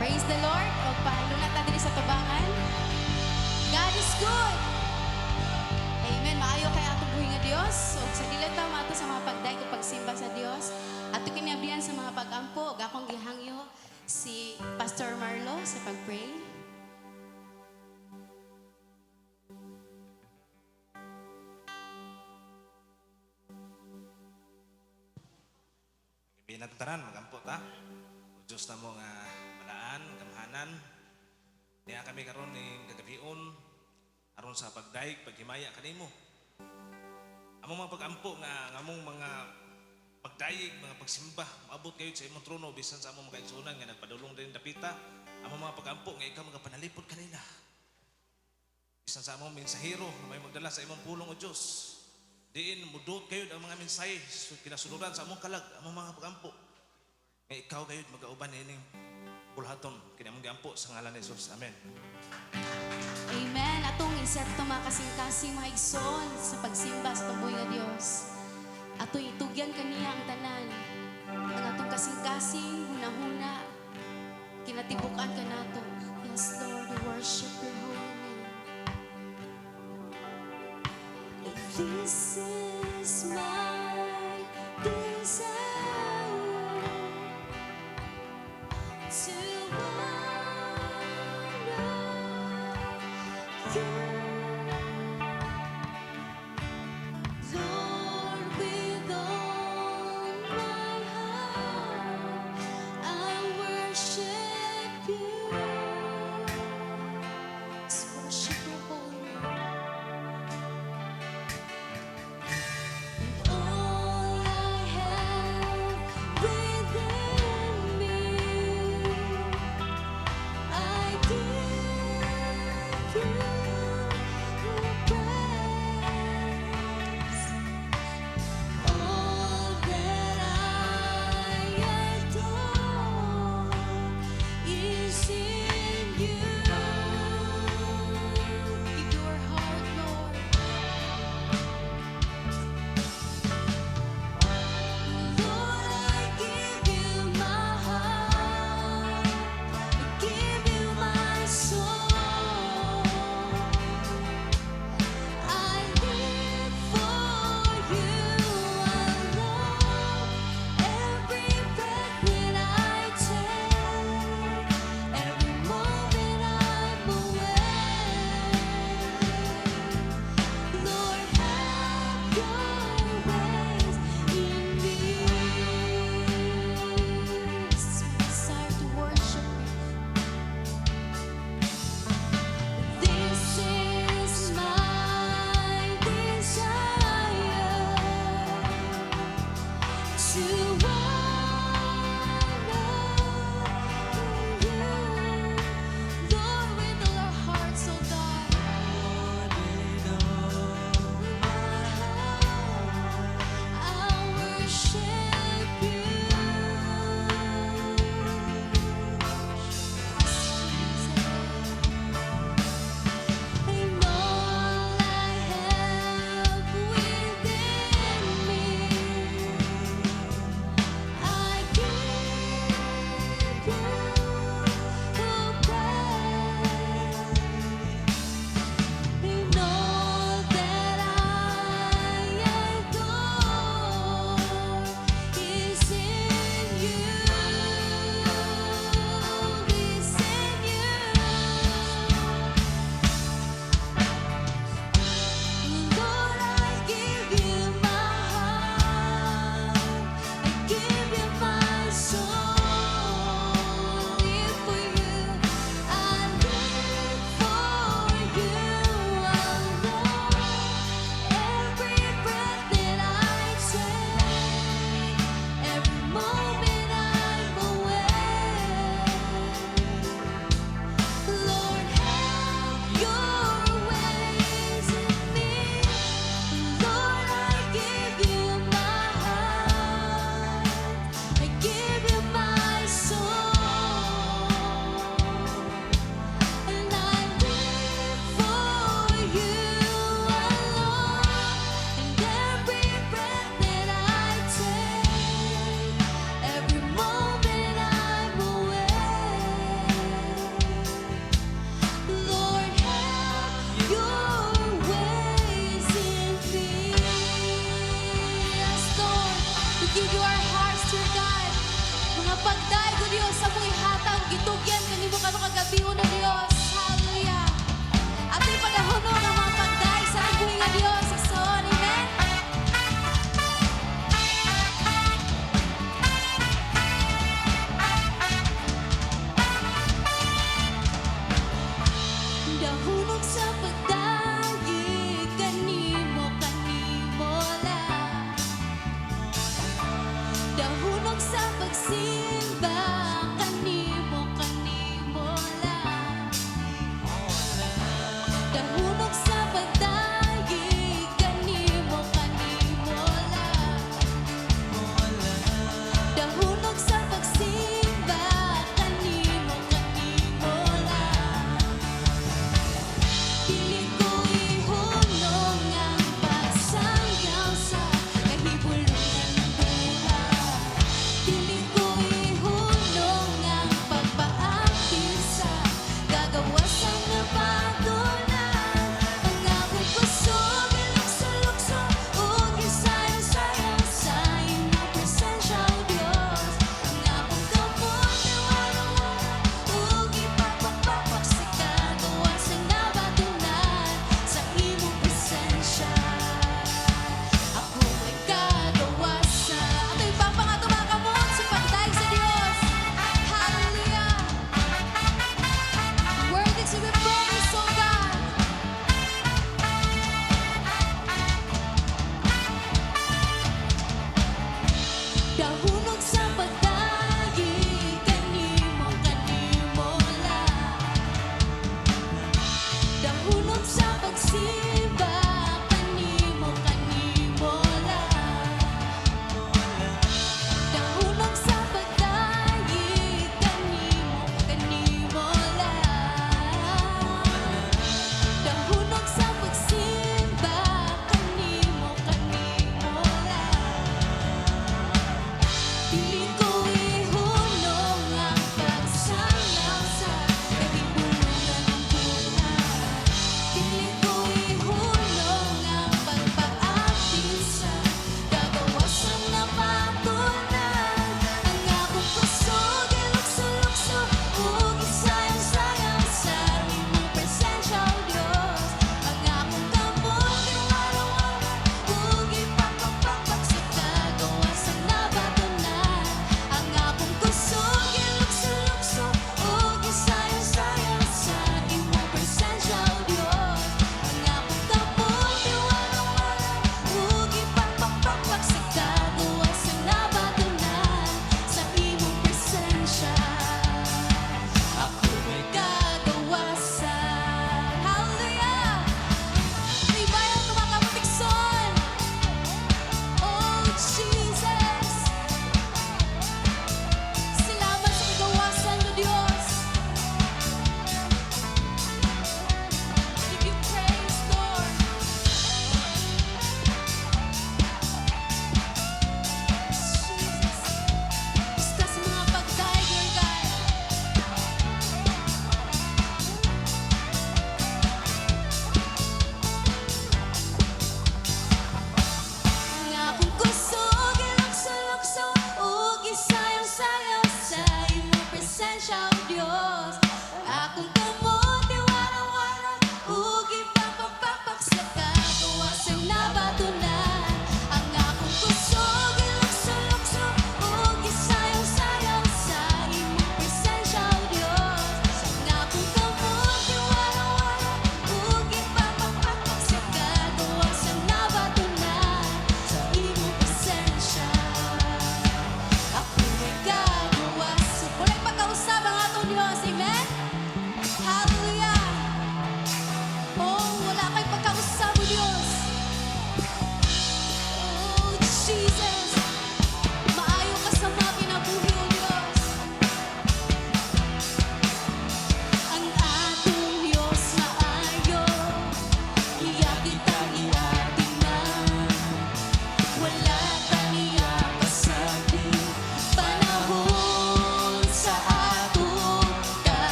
Praise the Lord. O palunat natin sa tubangan. God is good. Amen. Maayo kay atong buhi nga Dios. So sa dili ta mato sa mga pagday ko pagsimba sa Dios. Ato kinabiyan sa mga pagampo. Ug akong gihangyo si Pastor Marlo sa pagpray. Binagtaran, magampo ta. O Diyos na mo nga balaan, gamhanan. Niya kami karon ni kagabion aron sa pagdaig, paghimaya kanimo. Among mga pagampo nga among mga pagdaig, mga pagsimba, maabot kayo sa imong trono bisan sa among mga igsunan nga nagpadulong din dapita. Among mga pagampo nga ikaw mga panalipod kanila. Bisan sa among mensahero na may magdala sa imong pulong o Diyos. Diin mudot kayo ang mga mensahe kinasunuran sa among kalag, among mga pagampo. Nga ikaw kayo mag-auban ining bulhaton kinamong gampo sa ngalan ni Jesus. Amen. Amen. Atong inserto mga kasing-kasing mga igsoon sa pagsimba sa tumboy nga Dios. Ato'y itugyan kaniya ang tanan. Ang atong kasing-kasing, huna-huna, kinatibukan ka nato. Yes, Lord, we worship your holy name. This is my desire to honor you. Lord, with all my heart, I worship you. Let's worship your holy name. All I have within me, I give you.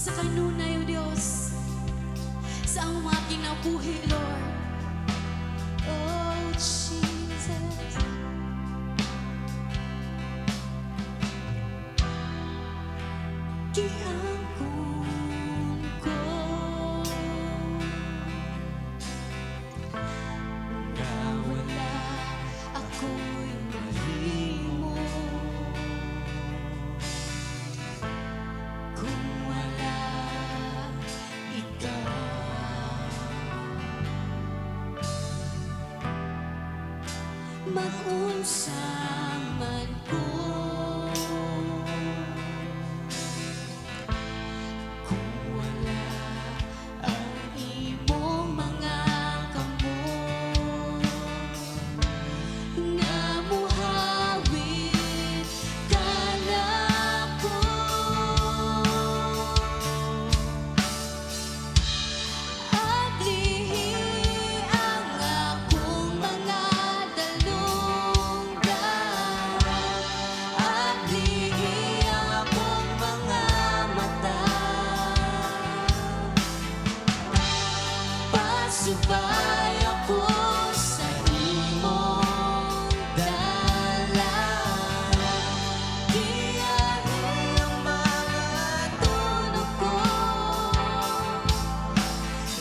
sa kanunay, O Diyos, sa among mga kinabuhi, Lord. Oh, Jesus. Giangkon ko nga wala ako'y mahimo kung wala ikaw. Mag-unsa man ko kung wala ang imong mga kamot nga muhawid ka nako. Ablihi ang akong mga dalunggan, ablihi ang akong mga mata, pasubay ako sa imong dalan. Diyahin ang mga tunog ko,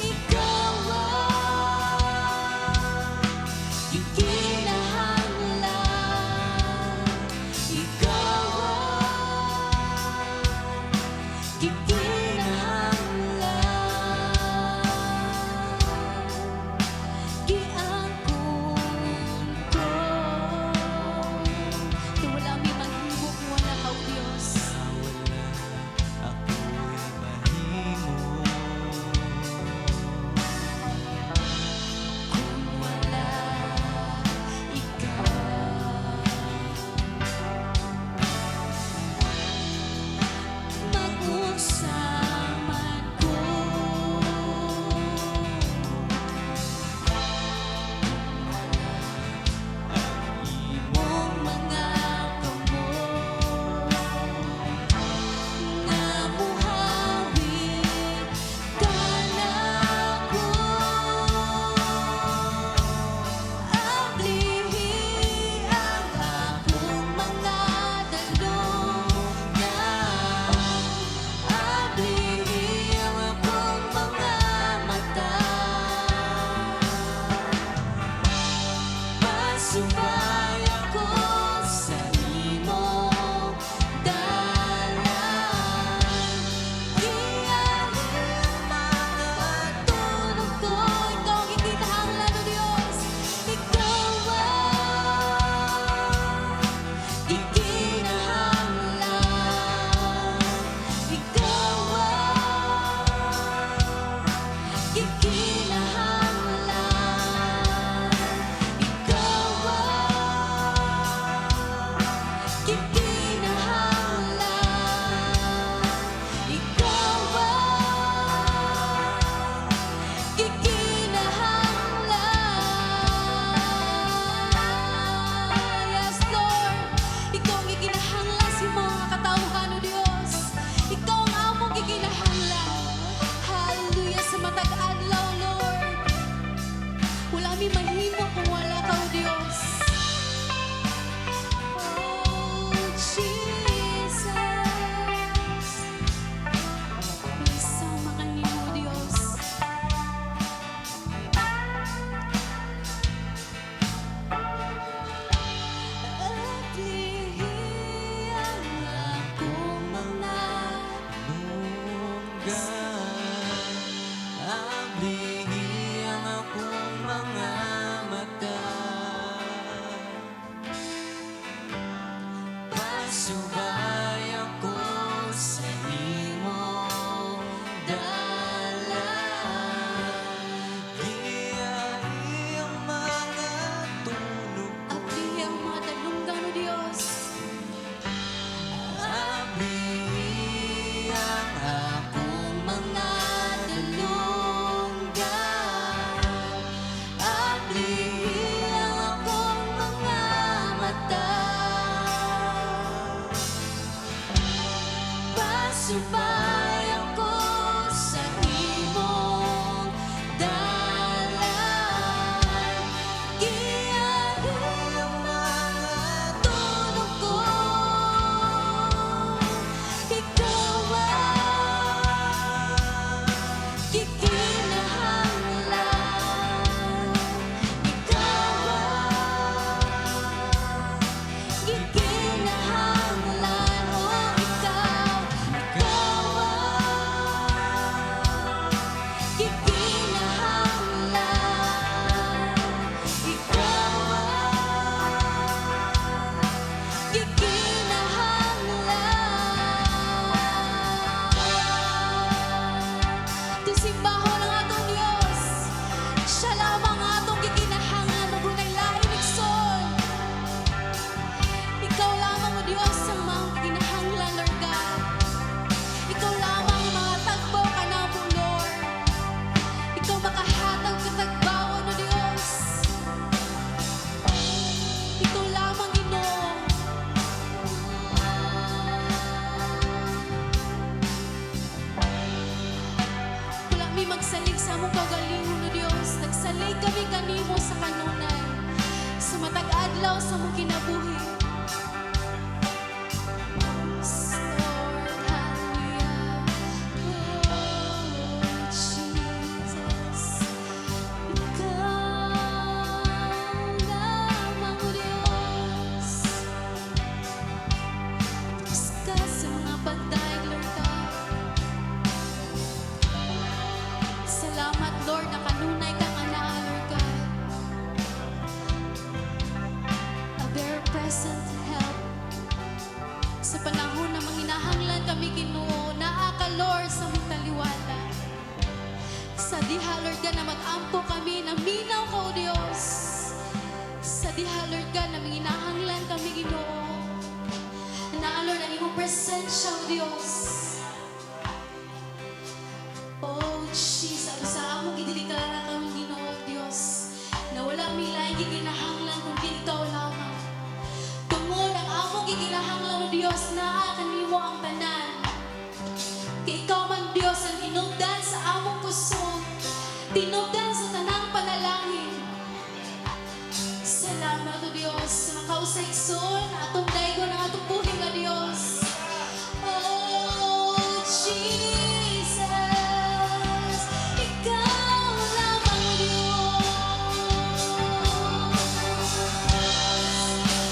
ikaw ang gikinahanglan, ikaw ang gikinahanglan. Giangkon ko na wala may maghimo kung wala ka, O Diyos. Ako'y mahimo Kung wala ikaw, mag-unsa man ko imong mga kamot nga muhawid ka nako. Ablihi ang akong mga dalunggan, ablihi ang akong mga mata, pasubay ako sa imong dalan. Diyahin mga tunog ko, ikaw ang gikinahanglan, O Diyos. Ikaw ang gikinahanglan, ikaw ang gikinahanglan, ikaw ang gikinahanglan, ikaw ang gikinahanglan. Yes, Lord, ikaw ang gikinahanglan sa mga katawhan, O Diyos. Ikaw ang among gikinahanglan. Hallelujah, sa matag adlaw, Lord. Wala mi mahimo kung wala ka, O Diyos. Oh, Jesus. Isama ka nimo, O Diyos. Ablihi ang akong mga lunggan, ablihi ang akong mga mata, pasubay ako sa imong dalan. Diyahi ang mga tunog ko, ablihi ang mga dalunggan, O Diyos. ablihi ang akong mga dalunggan, ablihi ang akong mga mata, adlaw sa mong kinabuhi. Lord, hallelujah. Oh, Jesus. Ikaw lamang, O Diyos. Diyos ka sa mga pagdaig, Lord God. Salamat, Lord, na kanunay kang anaa, Lord God. A very present help sa panahon na manginahanglan kami, Ginoo. Naa ka, Lord, sa aming taliwala. Sa diha, Lord God, na mag-ampo kami, na minaw ka, O Diyos. Sa diha, Lord God, na manginahanglan kami, Ginoo. Naa, Lord, ang iyong presensya, O Diyos. Oh, Jesus, sa among gidideklara kang Ginoo, Diyos, na wala milay giginahanglan kundi ikaw lamang. Tungod ang among giginahanglan, O Diyos, na kanimo ang tanan. Kay ikaw man, Diyos, ang hinungdan sa among kusog, tinungdan sa tanang panalangin. Salamat, O Diyos, sa makausay-son, atong daygon ang atong buhay, O Diyos. Oh, Jesus, ikaw lamang, O Diyos.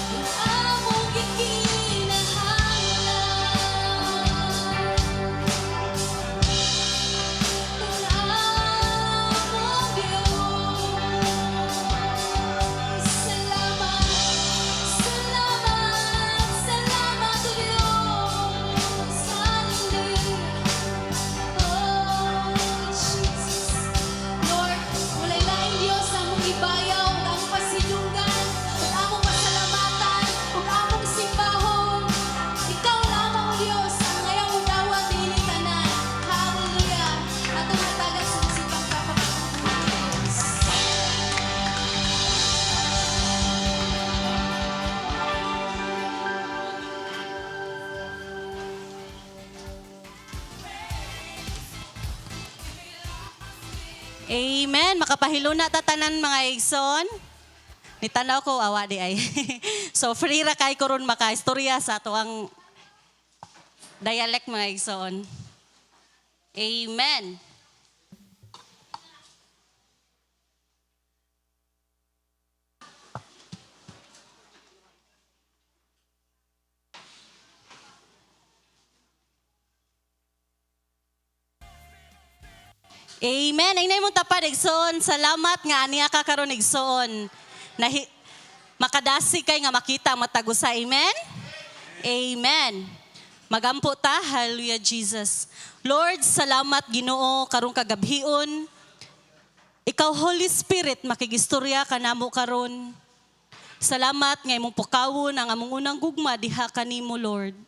Ang among gikinahanglan, ang among Diyos. Salamat, salamat, salamat, O Diyos. Hallelujah. Oh, Jesus. Lord, walay laing Diyos ang among ibayaw, ang among pasidunggan, ang among pasalamatan, ang among simbahon. Ikaw lamang, O Diyos, ang ngayong udawat diining tanan. Hallelujah. Atong hatagan sa musibang kapatid, Diyos. Amen. Makapahiluna ta tanan mga igsoon. Nitanaw ko awa di ay. So free ra kay karon maka-istorya sa ato ang dialect mga igsoon. Amen. Amen. Ay nay mong tapad igsoon. Salamat nga aniya ka karon igsoon. Makadasi kay nga makita ang matagusa. Amen. Amen. Magampo ta. Hallelujah, Jesus. Lord, salamat Ginoo karong kagabhion. Ikaw Holy Spirit makigistorya kanamo karon. Salamat nga imong pukawon ang among unang gugma diha kanimo, Lord.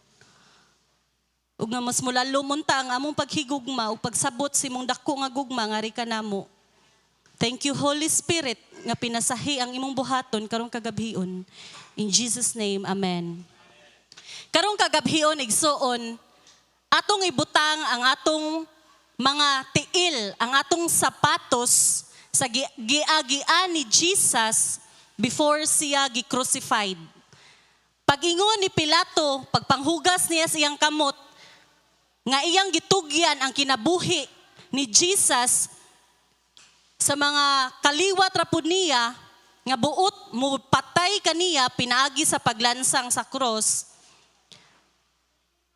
Ug nga mas mula lumunta ang among paghigugma ug pagsabot sa imong dako nga gugma ngari kanamo. Thank you Holy Spirit nga pinasahi ang imong buhaton karong kagabhion. In Jesus name, amen. Karong kagabhion igsuon, atong ibutang ang atong mga tiil, ang atong sapatos sa giagian ni Jesus before siya gi-crucified. Pag-ingon ni Pilato, pagpanghugas niya sa iyang kamot, nga iyang gitugyan ang kinabuhi ni Jesus sa mga kaliwat ra pud niya nga buot mo patay kaniya pinaagi sa paglansang sa cross.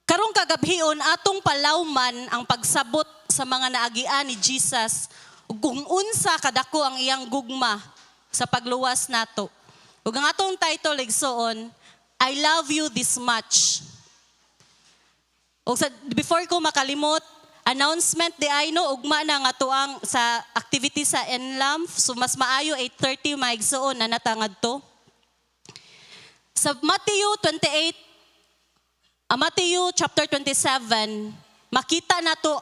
Karong kagabhion atong palawman ang pagsabot sa mga naagian ni Jesus ug kung unsa kadako ang iyang gugma sa pagluwas nato. Ug ang atong title igsoon, I love you this much. O before ko makalimot, announcement di ay no, ugma na nga tuang sa activity sa NLAM. So mas maayo 8:30 maigsoon na natangad to. Sa Matthew chapter 27, makita na to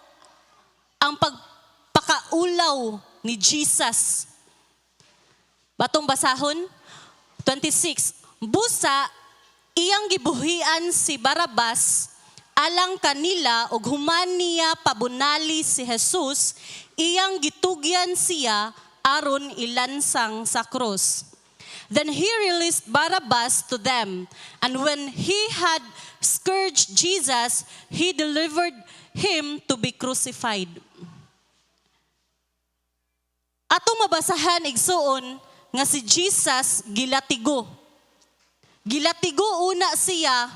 ang pagpakaulaw ni Jesus. Batong basahon, 26. Busa, iyang gibuhian si Barabas, alang kanila og human niya pabunali si Jesus, iyang gitugyan siya aron ilansang sa krus. Then he released Barabbas to them. And when he had scourged Jesus, he delivered him to be crucified. Atong mabasahan igsuon nga si Jesus gilatigo. Gilatigo una siya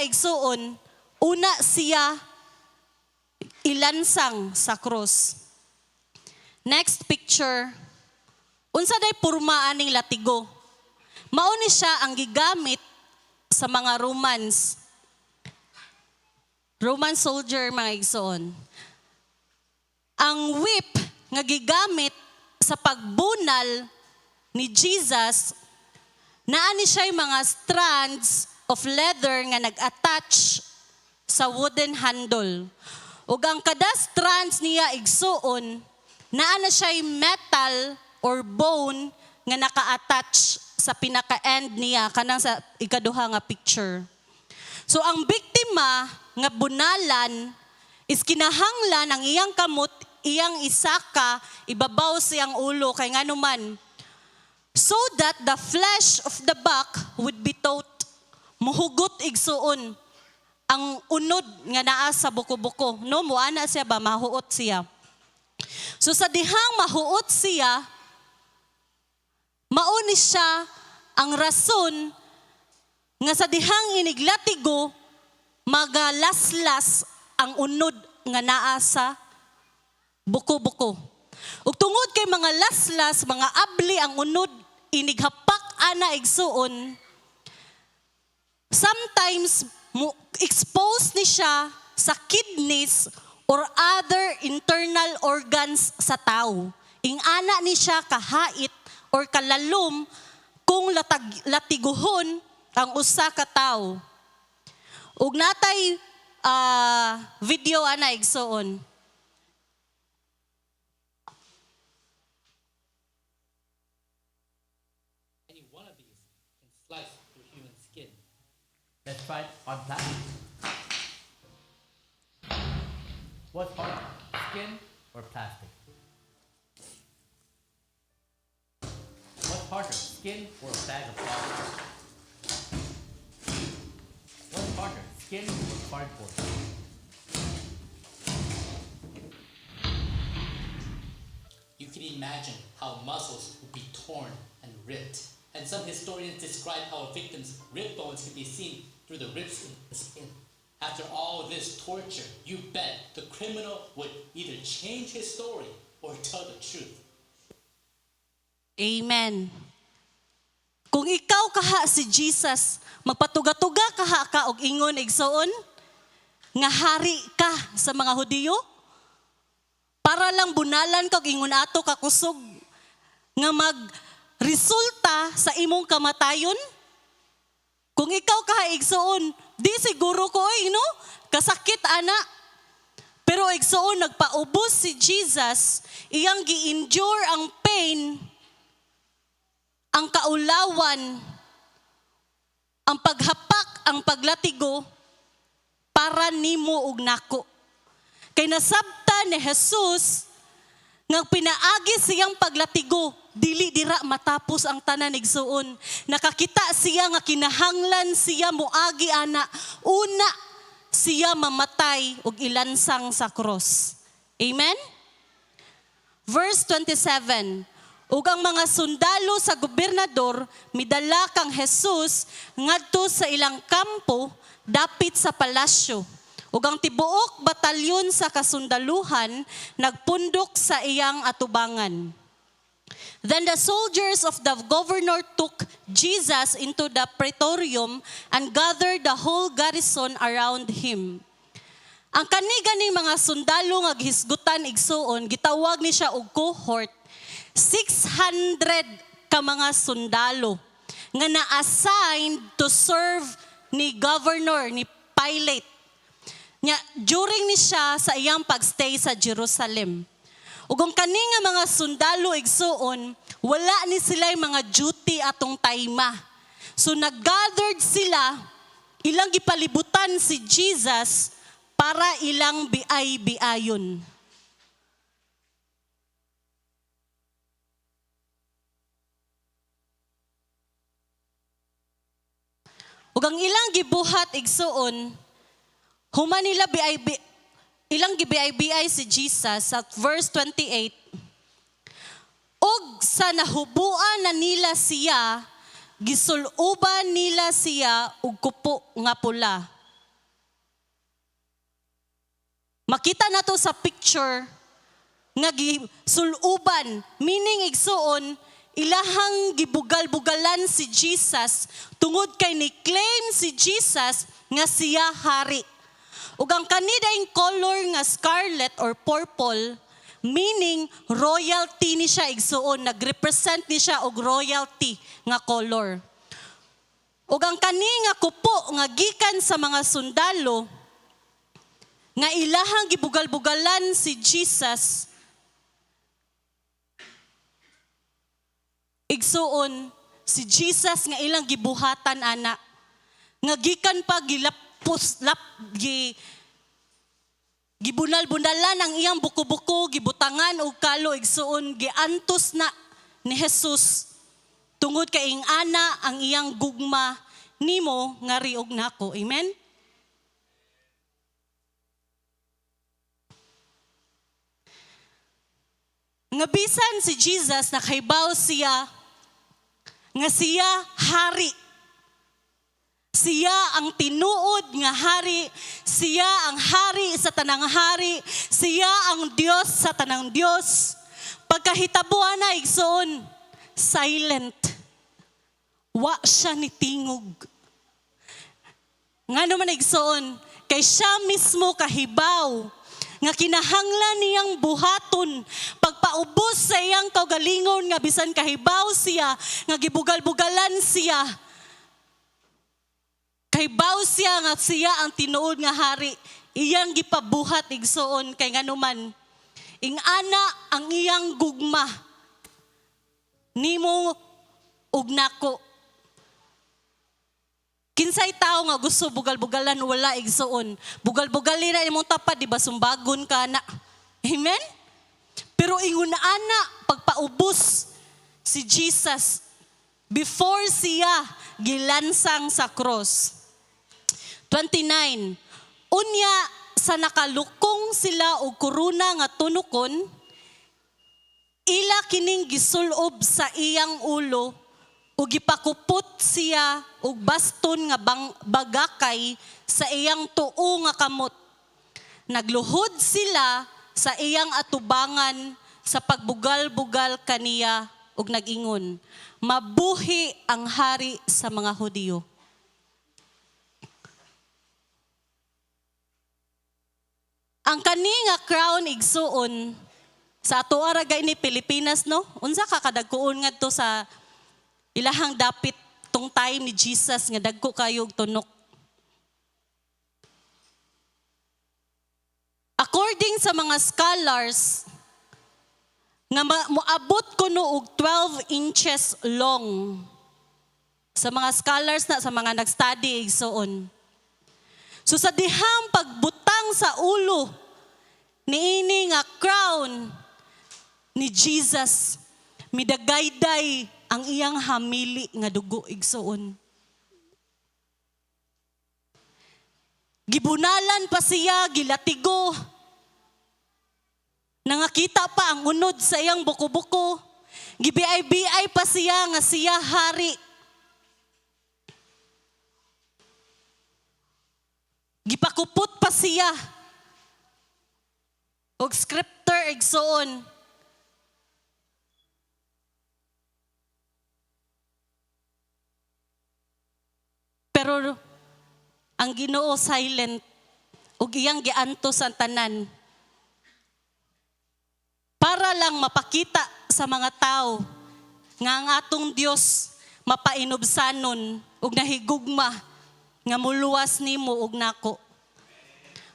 igsuon, una siya ilansang sa cross. Next picture. Unsa day purmaan ning latigo? Mao ni siya ang gigamit sa mga Roman soldier mga igsoon. Ang whip nga gigamit sa pagbunal ni Jesus, naani siya mga strands of leather nga nag-attach sa wooden handle. Ug ang kada strands niya igsuon, naana siya metal or bone nga naka-attach sa pinaka-end niya kanang sa ikaduha nga picture. So ang biktima nga bunalan is kinahanglan ang iyang kamot, iyang isaka, ibabaw siyang ulo kay nganuman. So that the flesh of the back would be taut. Muhugot igsuon ang unod nga naa sa buko-buko. No, muana siya ba? Mahuot siya. So sa dihang mahuot siya, mauni siya ang rason nga sa dihang iniglatigo, magalaslas ang unod nga naa sa buko-buko. Ug tungod kay mga laslas, mga abli ang unod, inighapak ana igsuon, sometimes expose ni siya sa kidneys or other internal organs sa tao. Ingana ni siya kahait or kalalom kung latiguhon ang usa ka tao. Ug natay video ana igsuon. Any one of these can slice through human skin. Let's try it on plastic. What's harder, skin or plastic? What's harder, skin or a bag of plastic? What's harder, skin or cardboard? You can imagine how muscles would be torn and ripped. And some historians describe how a victim's rib bones can be seen through the rips in the skin. After all this torture, you bet the criminal would either change his story or tell the truth. Amen. Kung ikaw kaha si Jesus, magpatuga-tuga kaha ka og ingon igsoon nga hari ka sa mga Hudiyo, para lang bunalan ka og ingon ato ka kusog nga magresulta sa imong kamatayon. Kung ikaw kaha igsoon, di siguro ko no, kasakit ana. Pero igsoon nagpaubos si Jesus, iyang gi-endure ang pain, ang kaulawan, ang paghapak, ang paglatigo para nimo ug nako. Kay nasabta ni Jesus nga pinaagi siyang paglatigo, dili dira matapos ang tanan igsuon. Nakakita siya nga kinahanglan siya moagi ana. Una siya mamatay ug ilansang sa cross. Amen? Verse 27. Ug ang mga sundalo sa gobernador midala kang Jesus ngadto sa ilang kampo dapit sa palasyo. Ug ang tibuok batalyon sa kasundaluhan nagpundok sa iyang atubangan. Then the soldiers of the governor took Jesus into the praetorium and gathered the whole garrison around him. Ang kani-ganing mga sundalo nga gisgutan igsuon, gitawag ni siya og cohort. 600 ka mga sundalo nga na-assigned to serve ni governor, ni Pilate. During ni siya sa iyang pagstay sa Jerusalem. Ug ang kani nga mga sundalo igsuon, wala ni sila mga duty atong tayma. So nag-gathered sila, ilang gipalibutan si Jesus para ilang biay-biayon. Ug ang ilang gibuhat igsuon, human nila ilang gibiay si Jesus sa verse 28. Ug sa nahubuan na nila siya, gisuluban nila siya og kupo nga pula. Makita nato sa picture nga gisuluban, meaning igsuon, ilahang gibugal-bugalan si Jesus tungod kay ni-claim si Jesus nga siya hari. Ug ang kanidaing color nga scarlet or purple, meaning royalty ni siya igsuon, nagrepresent ni siya og royalty nga color. Ug ang kani nga kupo nga gikan sa mga sundalo nga ilahang gibugal-bugalan si Jesus, igsuon si Jesus nga ilang gibuhatan ana nga gikan pa gibunal-bunalan ang iyang buko-buko, gibutangan og kalo igsuon, giantos na ni Jesus tungod kay ing ana ang iyang gugma nimo nga riog nako. Amen. Nga bisan si Jesus nakaibaw siya nga siya hari. Siya ang tinuod nga hari, siya ang hari sa tanang hari, siya ang Dios sa tanang Dios. Pagkahitabuan na igsoon, silent. Wa siya ni tingog. Nga naman igsoon, kay siya mismo kahibaw nga kinahanglan niyang buhaton pagpaubos sa iyang kaugalingon nga bisan kahibaw siya nga gibugal-bugalan siya. Kahibaw siya nga siya ang tinuod nga hari, iyang gipabuhat igsoon kay nganuman ing ana ang iyang gugma nimo ug nako. Kinsay tao nga gusto bugal-bugalan wala igsoon. Bugal-bugali na imong tapad, di ba sumbagon ka na. Amen? Pero ingon ana pagpaubos si Jesus before siya gilansang sa cross. 29. Unya sa nakalukong sila og korona nga tunukon, ila kining gisulob sa iyang ulo ug gipakupot siya og baston nga bagakay sa iyang tuo nga kamot. Nagluhod sila sa iyang atubangan sa pagbugal-bugal kaniya ug nagingon, mabuhi ang hari sa mga Hudiyo. Ang kani nga crown igsuon sa ato aragay ni Pilipinas, no? Unsa ka kadagkuon ngadto sa ilahang dapit tong time ni Jesus nga dagko kayo og tunok. According sa mga scholars, nga moabot kuno og 12 inches long. Sa mga scholars na, sa mga nag-study igsuon. So sa dihang pagbutang sa ulo niini nga crown ni Jesus, midagayday ang iyang hamili nga dugo igsuon. Gibunalan pa siya, gilatigo. Nangakita pa ang unod sa iyang buko-buko. Gibiay-biay pa siya nga siya hari. Gipakupot pa siya. Og scripture igsuon. Pero ang Ginoo silent ug iyang giantos ang tanan para lang mapakita sa mga tao nga ang atong Dios mapainobsanon ug nahigugma nga muluwas nimo ug nako.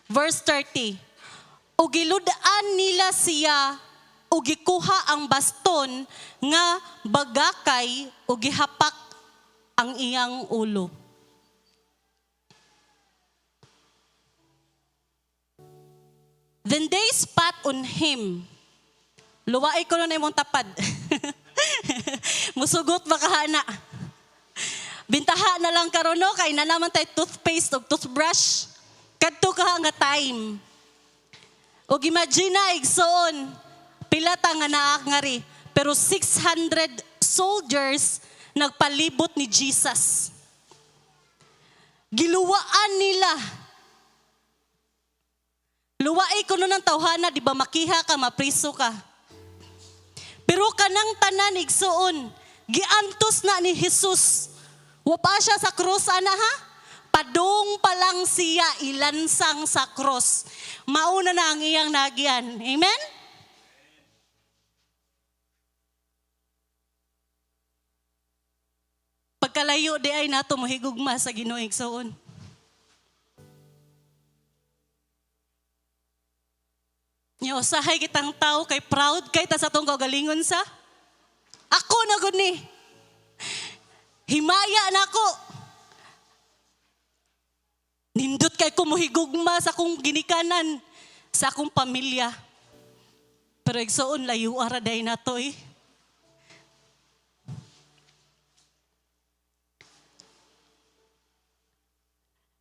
Verse 30. Ug giludaan nila siya ug gikuha ang baston nga bagakay ug gihapak ang iyang ulo. Then they spat on him. Luwaay ko na imong tapad. Musugot ba kahana? Bintaha na lang karon no kay na naman tay toothpaste o toothbrush. Kadto ka nga time. Og imagine na igsoon, pila ta nga naakngari, pero 600 soldiers nagpalibot ni Jesus. Giluwaan nila. Luwaay ko nun ng tawhana, di ba makiha ka, mapriso ka. Pero kanang tanan igsoon, giantos na ni Jesus. Wa pa siya sa krus, ana ha? Padung pa lang siya ilansang sa cross. Mauna na ang iyang nagyan. Amen? Pagkalayo di ay nato mahigugma sa Ginoo igsoon. Nya usahay kitang tao kay proud kay ta sa tong kaugalingon sa ako na gud ni. Himaya na ako. Nindot kay ko mohigugma sa akong ginikanan, sa akong pamilya. Pero igsoon layo ara day nato eh.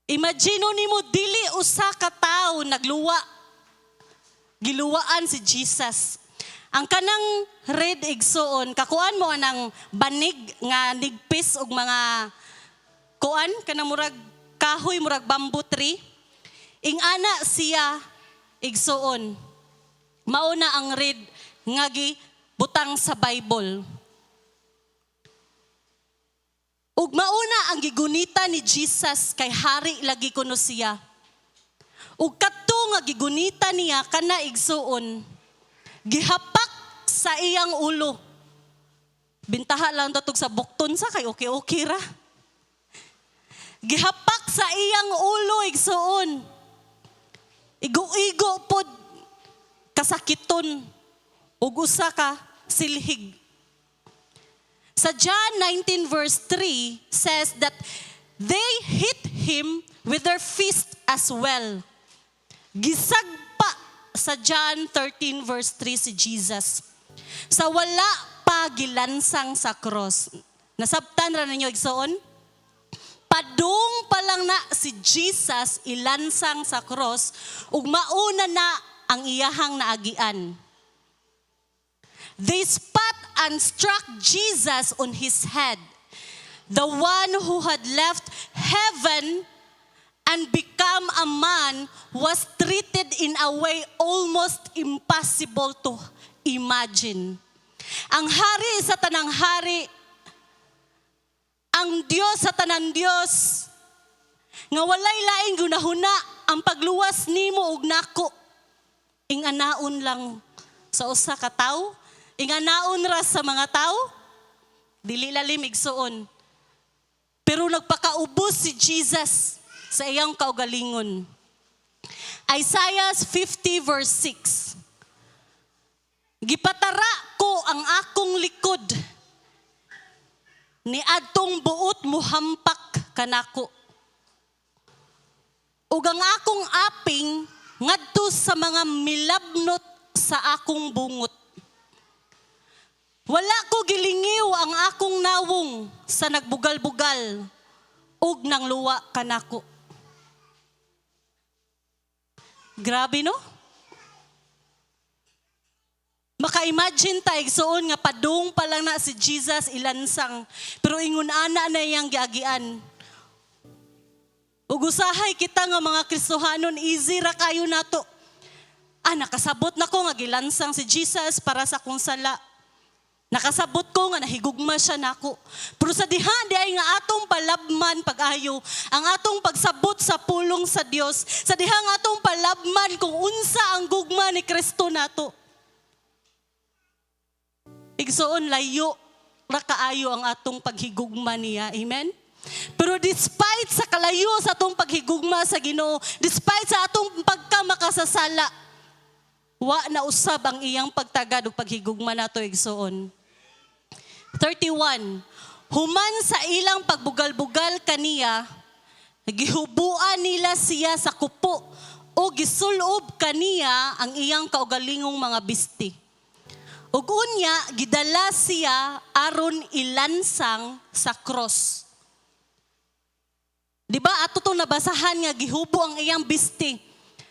Imagine nimo dili usa ka tawo nagluwa. Giluwaan si Jesus. Ang kanang red igsoon, kakuan mo anang banig nga nigpis og mga kuan kanang murag kahoy murag bamboo tree. Ing ana siya igsoon. Mauna ang red nga butang sa Bible. Ug mauna ang gigunita ni Jesus kay hari lagi kuno siya. Ug kadto nga gigunita niya kana igsuon, gihapak sa iyang ulo. Bintaha lang to sa bukton sa kay okay ra. Gihapak sa iyang ulo igsuon. Igo-igo pod kasakiton ug usa ka silhig. Sa John 19 verse 3 says that they hit him with their fist as well. Gisagpa sa John 13 verse 3 si Jesus. Sa wala pa gilansang sa cross. Nasabtan ra ninyo igsoon? Padung pa lang na si Jesus ilansang sa cross ug mauna na ang iyahang naagian. They spat and struck Jesus on his head. The one who had left heaven and become a man was treated in a way almost impossible to imagine. Ang hari sa tanang hari, ang Diyos sa tanang Diyos, nga walay laing gunahuna ang pagluwas nimo ug nako. Ing anaon lang sa usa ka tawo, ing anaon ra sa mga tawo, dili lalim igsuon. Pero nagpakaubos si Jesus sa iyang kaugalingon. Isaiah 50 verse 6. Gipatara ko ang akong likod, ni adtong buot muhampak kanako. Ug ang akong aping ngadto sa mga milabnot sa akong bungot. Wala ko gilingiw ang akong nawong sa nagbugal-bugal ug nang luwa kanako. Grabe no? Maka-imagine ta igsuon nga padung pa lang na si Jesus ilansang, pero ingon ana na iyang giagian. Ug usahay kita nga mga Kristohanon, easy ra kayo nato. Nakasabot na ko nga gilansang si Jesus para sa akong sala. Nakasabot ko nga nahigugma siya nako. Pero sa diha di ay nga atong palabman pag-ayo, ang atong pagsabot sa pulong sa Dios. Sa diha nga atong palabman kung unsa ang gugma ni Kristo nato. Igsoon layo ra kaayo ang atong paghigugma niya. Amen? Pero despite sa kalayo sa atong paghigugma sa Ginoo, despite sa atong pagkamakasasala, wa na usab ang iyang pagtagad ug paghigugma nato igsoon. 31. Human sa ilang pagbugal-bugal kaniya, gihubuan nila siya sa kupo o gisulob kaniya ang iyang kaugalingong mga bisti. Ug unya gidala siya aron ilansang sa cross. Di ba ato to nabasahan nga gihubo ang iyang biste.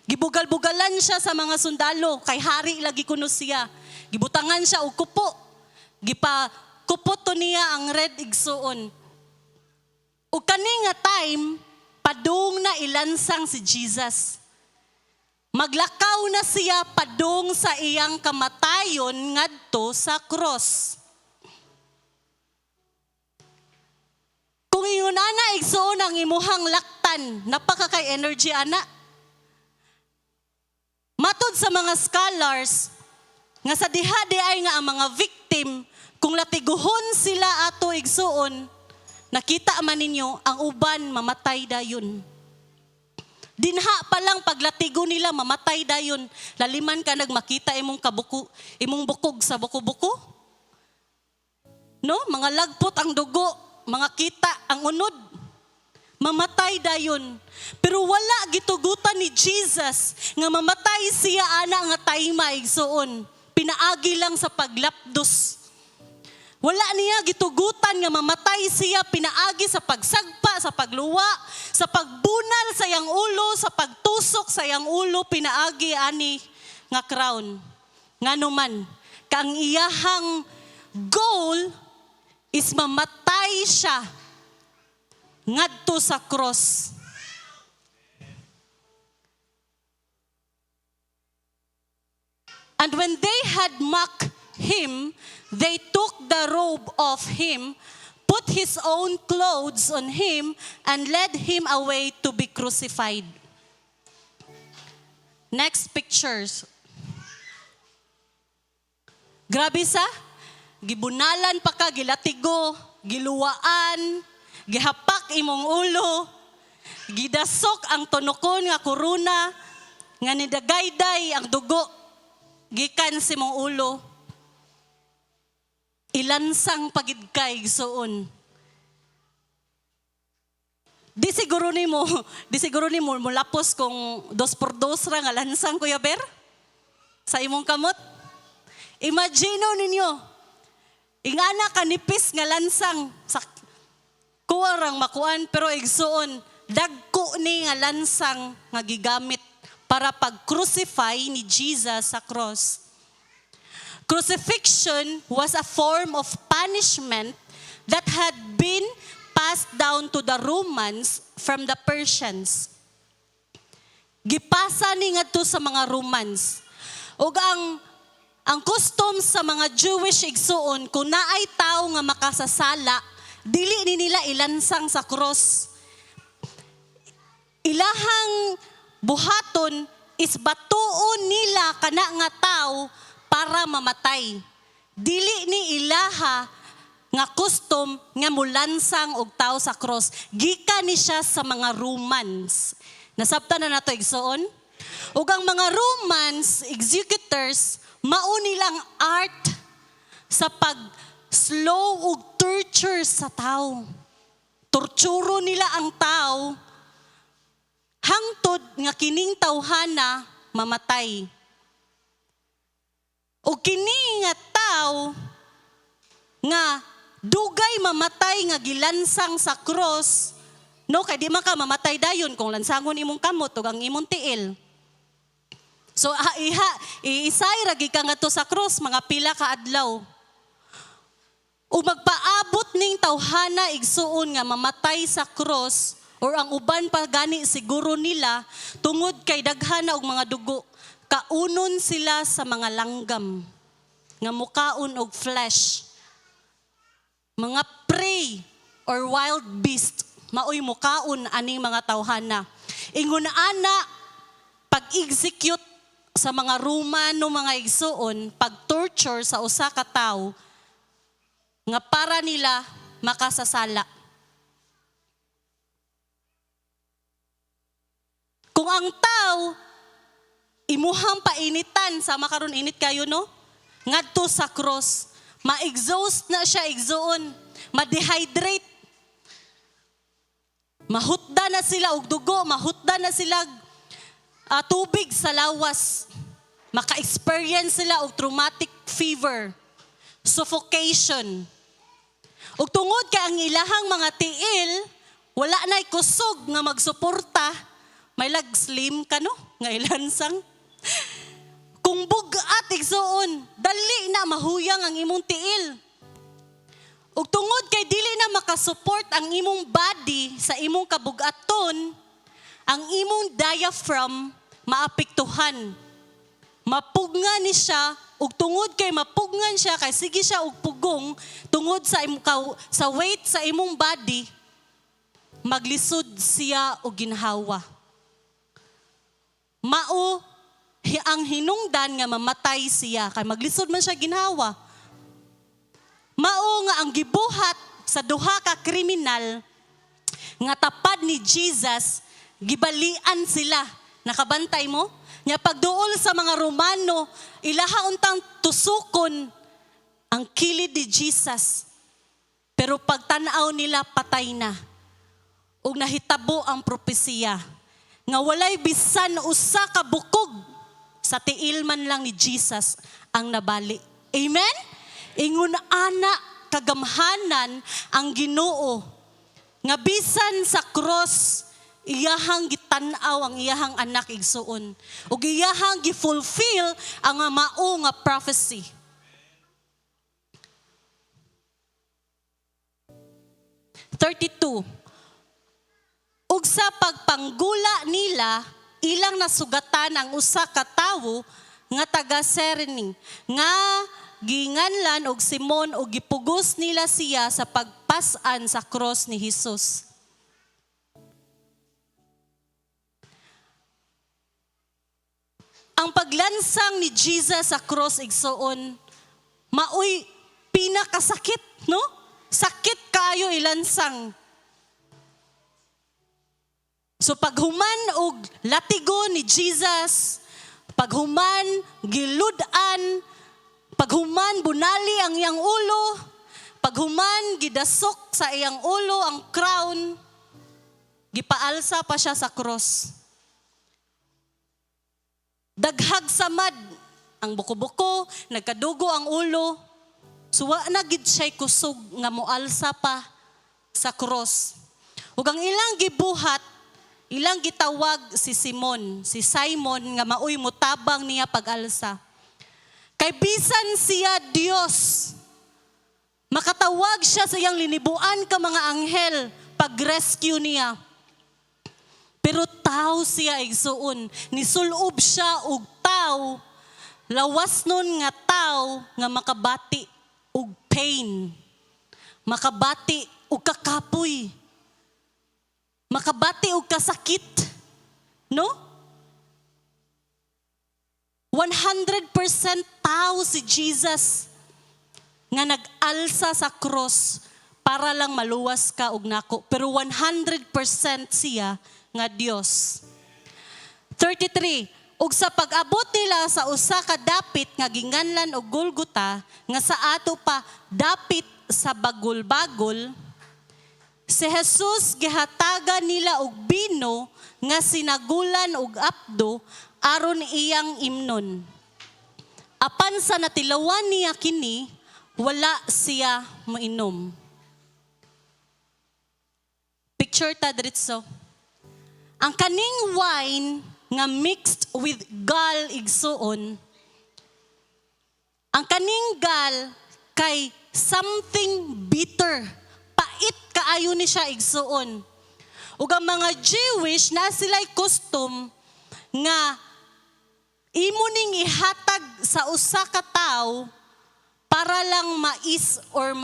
Gibugal-bugalan siya sa mga sundalo kay hari lagi kuno siya. Gibutangan siya og kupo. Kupot to niya ang red igsuon. Ug kani nga time padung na ilansang si Jesus. Maglakaw na siya padung sa iyang kamatayon ngadto sa cross. Kung ingon ana igsuon ang imuhang laktan, napaka kay energy ana. Matod sa mga scholars nga sa diha di ay nga ang mga victim kung latiguhon sila ato igsuon, nakita man ninyo ang uban mamatay dayon. Dinha pa lang paglatigo nila mamatay dayon. Laliman ka nagmakita imong bukog sa buko-buko. No, mga lagpot ang dugo, mga kita ang unod. Mamatay dayon. Pero wala gitugutan ni Jesus nga mamatay siya ana nga tayma igsuon. Pinaagi lang sa paglapdos. Wala niya gitugutan nga mamatay siya pinaagi sa pagsagpa, sa pagluwa, sa pagbunal sa iyang ulo, sa pagtusok sa iyang ulo, pinaagi ani nga crown. Nganuman, kang iyahang goal is mamatay siya ngadto sa cross. And when they had mocked him, they took the robe off him, put his own clothes on him, and led him away to be crucified. Next pictures. Grabe sa, gibunalan pa ka, gilatigo, giluwaan, gihapak imong ulo, gidasok ang tunokon nga korona, nga nidagayday ang dugo, gikan si mong ulo. Ilansang pagidkay suon. Di siguro ni mo mulapos kung 2x2 ra nga lansang Kuya Ber sa imong kamot. Imagine ninyo, ingana kanipis nga lansang sa kuwarang makuan pero igsuon dagko ni nga lansang nga gigamit para pag-crucify ni Jesus sa cross. Crucifixion was a form of punishment that had been passed down to the Romans from the Persians. Gipasa ni ngadto sa mga Romans. Ug ang custom sa mga Jewish igsuon kung naay tawo nga makasasala, dili ni nila ilansang sa cross. Ilahang buhaton is batuon nila kana nga tawo para mamatay. Dili ni ilaha nga custom nga mulansang og tawo sa cross. Gikan ni siya sa mga Romans. Nasabtan na nato igsuon. Ug ang mga Romans executors mao nilang art sa pag-slow ug torture sa tawo. Torturo nila ang tawo hangtod nga kining tawhana mamatay. O kini nga tawo nga dugay mamatay nga gilansang sa cross, no, kay di man ka mamatay dayon kung lansangon imong kamot ug ang imong tiil. So iisay ra gid ka ngadto sa cross mga pila ka adlaw. O magpaabot ning tawhana igsuon nga mamatay sa cross or ang uban pa gani siguro nila tungod kay daghana og mga dugo. Kaunon sila sa mga langgam nga mukaon og flesh. Mga prey or wild beast maoy mukaon aning mga tawhana. Ingon ana pag-execute sa mga Romano mga igsuon, pag-torture sa usa ka tawo nga para nila makasasala. Kung ang tawo imuhang painitan, sama karon init kayo no? Ngadto sa cross, ma-exhaust na siya igsuon, ma-dehydrate. Mahutda na sila og dugo, mahutda na sila tubig sa lawas. Maka-experience sila og traumatic fever, suffocation. Ug tungod kay ang ilahang mga tiil wala na'y kusog nga magsuporta, may lag slim ka no, nga ilansang. Kung bugat igsuon, dali na mahuyang ang imong tiil. Ug tungod kay dili na makasupport ang imong body sa imong kabugaton, ang imong diaphragm maapektuhan. Mapugngan ni siya, ug tungod kay mapugngan siya, kay sige siya og pugong, tungod sa weight sa imong body, maglisod siya og ginhawa. Mao ang hinungdan nga mamatay siya, kay maglisod man siya ginhawa. Mao nga ang gibuhat sa duha ka kriminal nga tapad ni Jesus, gibalian sila. Nakabantay mo? Nya pagduol sa mga Romano, ilaha untang tusukon ang kilid ni Jesus. Pero pagtanaw nila, patay na. Ug nahitabo ang propesiya nga walay bisan usa ka bukog sa tiil man lang ni Jesus ang nabali. Amen? Ingon ana kagamhanan ang Ginoo nga bisan sa cross iyahang gitan-aw ang iyahang anak igsuon ug iyahang gifulfill ang mao nga prophecy. Ug sa pagpanggula nila, ilang nasugatan ang usa ka tawo nga taga Cyrene, nga ginganlan og Simon ug gipugos nila siya sa pagpas-an sa cross ni Jesus. Ang paglansang ni Jesus sa cross igsuon, maoy pinakasakit, no? Sakit kayo ilansang. So paghuman og latigo ni Jesus, paghuman giludan, paghuman bunali ang iyang ulo, paghuman gidasok sa iyang ulo ang crown, gipaalsa pa siya sa cross. Daghag samad ang buko-buko, nagkadugo ang ulo. Suwa na gid siya kusog nga moalsa pa sa cross. Ug ang ilang gibuhat, ilang gitawag si Simon nga maoy mutabang niya pag-alsa. Kay bisan siya Dios, makatawag siya sa iyang linibuan ka mga anghel pag-rescue niya. Pero tao siya igsuon, nisulob siya og tao, lawas nun nga tao nga makabati og pain, makabati og kakapoy, makabati og kasakit, no? 100% tao si Jesus nga nag-alsa sa cross para lang maluwas ka og nako, pero 100% siya nga Dios. 33, ug sa pag-abot nila sa usa ka dapit nga ginganlan og Golgota, nga sa ato pa dapit sa bagol-bagol, si Jesus gihatagan nila og bino nga sinagulan og apdo aron iyang imnon. Apan sa natilawan niya kini, wala siya mainom. Picture ta diretso. Ang kaning wine nga mixed with gall igsuon, ang kaning gall kay something bitter. Pait kaayo ni siya igsuon. Ug ang mga Jewish na sila'y custom nga imo ning ihatag sa usa ka tawo para lang mais or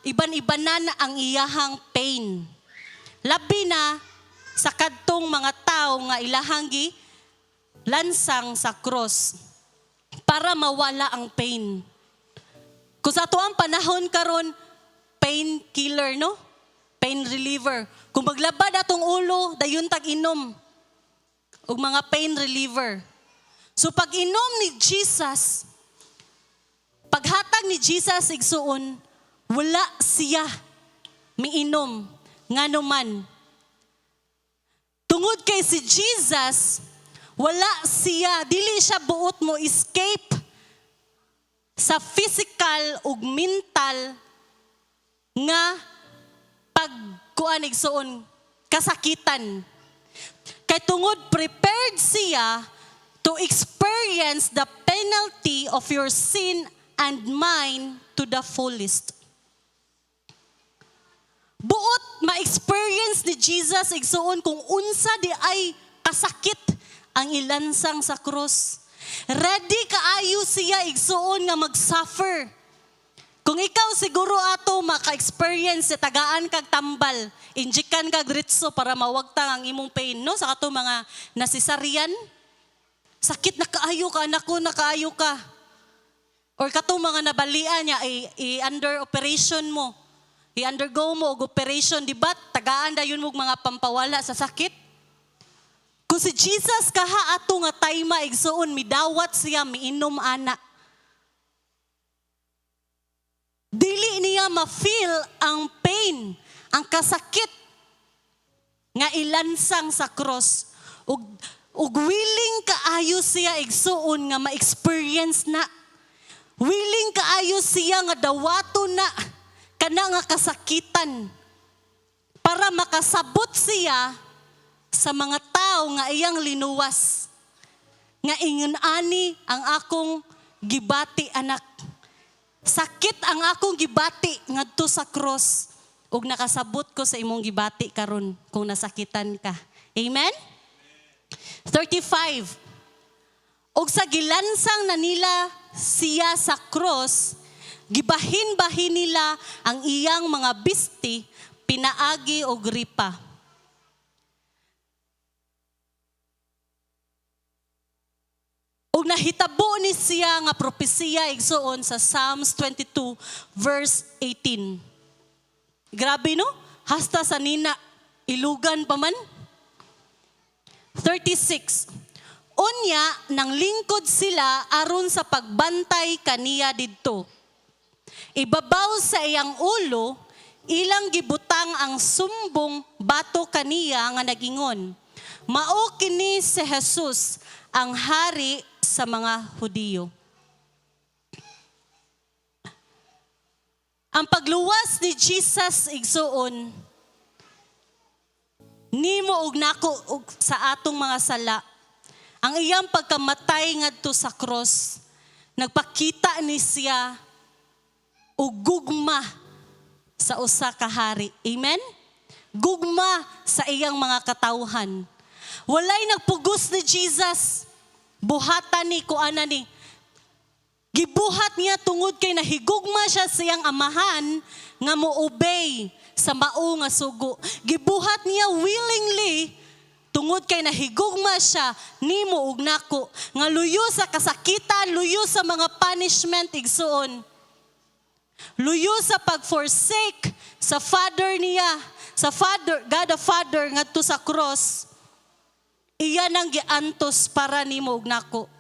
iban-ibanan ang iyahang pain. Labi na sa kadtong mga tao nga ilahang lansang sa cross para mawala ang pain. Kung sa ato ang panahon karon, pain killer, no? Pain reliever. Kung maglabad atong ulo, dayon tag inom og mga pain reliever. So pag inom ni Jesus, paghatag ni Jesus igsuon, wala siya miinom nganuman. Tungod kay si Jesus, wala siya, dili siya buot mo escape sa physical ug mental nga kag kuan igsoon kasakitan. Kay tungod prepared siya to experience the penalty of your sin and mine to the fullest. Buot ma-experience ni Jesus igsoon kung unsa di ay kasakit ang ilansang sa krus. Ready kaayo siya igsoon nga mag-suffer. Kung ikaw siguro ato maka-experience sa tagaan kag tambal, injikan kag ritso para mawagtang ang imong pain, no? Sa kato mga nasisaryan, sakit na kaayo ka, anak ko, nakaayo ka. Or kato mga nabalian niya, i-under operation mo, i-undergo mo og operation, di ba? Tagaan dayon mo mga pampawala sa sakit. Kung si Jesus kaha ato nga tayma igsoon, midawat siya, miinom ana. Dili niya ma-feel ang pain, ang kasakit nga ilansang sa cross. Ug willing kaayo siya igsuon nga ma-experience na. Willing kaayo siya nga dawato na kana nga kasakitan para makasabot siya sa mga tao nga iyang linuwas. Nga ingon ani ang akong gibati anak. Sakit ang akong gibati ngadto sa cross ug nakasabot ko sa imong gibati karon kung nasakitan ka. Amen? 35. Og sa gilansang na nila siya sa cross, gibahin-bahin nila ang iyang mga bisti, pinaagi og ripa. Ug nahitabo ni siya nga propesiya igsoon sa Psalms 22 verse 18. Grabe no? Hasta sa nina ilugan pa man. 36. Unya nang lingkod sila aron sa pagbantay kaniya didto. Ibabaw sa iyang ulo ilang gibutang ang sumbong bato kaniya nga nagingon. Mao kini si Jesus ang hari sa mga Hudiyo. Ang pagluwas ni Jesus igsuon nimo og nako og sa atong mga sala. Ang iyang pagkamatay ngadto sa cross, nagpakita ni siya og gugma sa usa ka hari. Amen? Gugma sa iyang mga katawhan. Walay nagpugos ni Jesus. Buhatan ni kuana ni. Gibuhat niya tungod kay nahigugma siya sa iyang amahan nga mo-obey sa mao nga sugo. Gibuhat niya willingly tungod kay nahigugma siya nimo ug nako nga luyo sa kasakitan, luyo sa mga punishment igsuon. Luyo sa pag-forsake sa Father niya, sa Father, God the Father ngadto sa cross. Iyan ang giantos para nimo ug nako.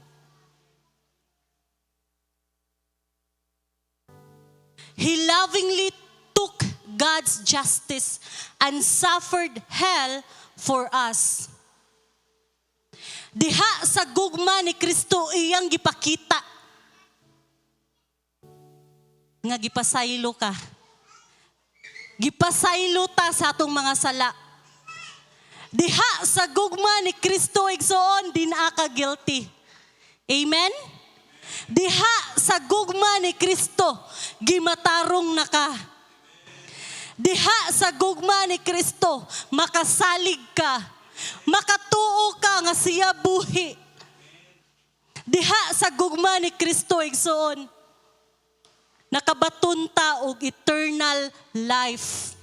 He lovingly took God's justice and suffered hell for us. Diha sa gugma ni Kristo iyang gipakita nga gipasaylo ka. Gipasaylo ta sa atong mga sala. Diha sa gugma ni Kristo igsoon dinaa ka guilty. Amen? Diha sa gugma ni Kristo gimatarong na ka. Diha sa gugma ni Kristo makasalig ka. Makatuo ka nga siya buhi. Diha sa gugma ni Kristo igsoon nakabaton ta og eternal life.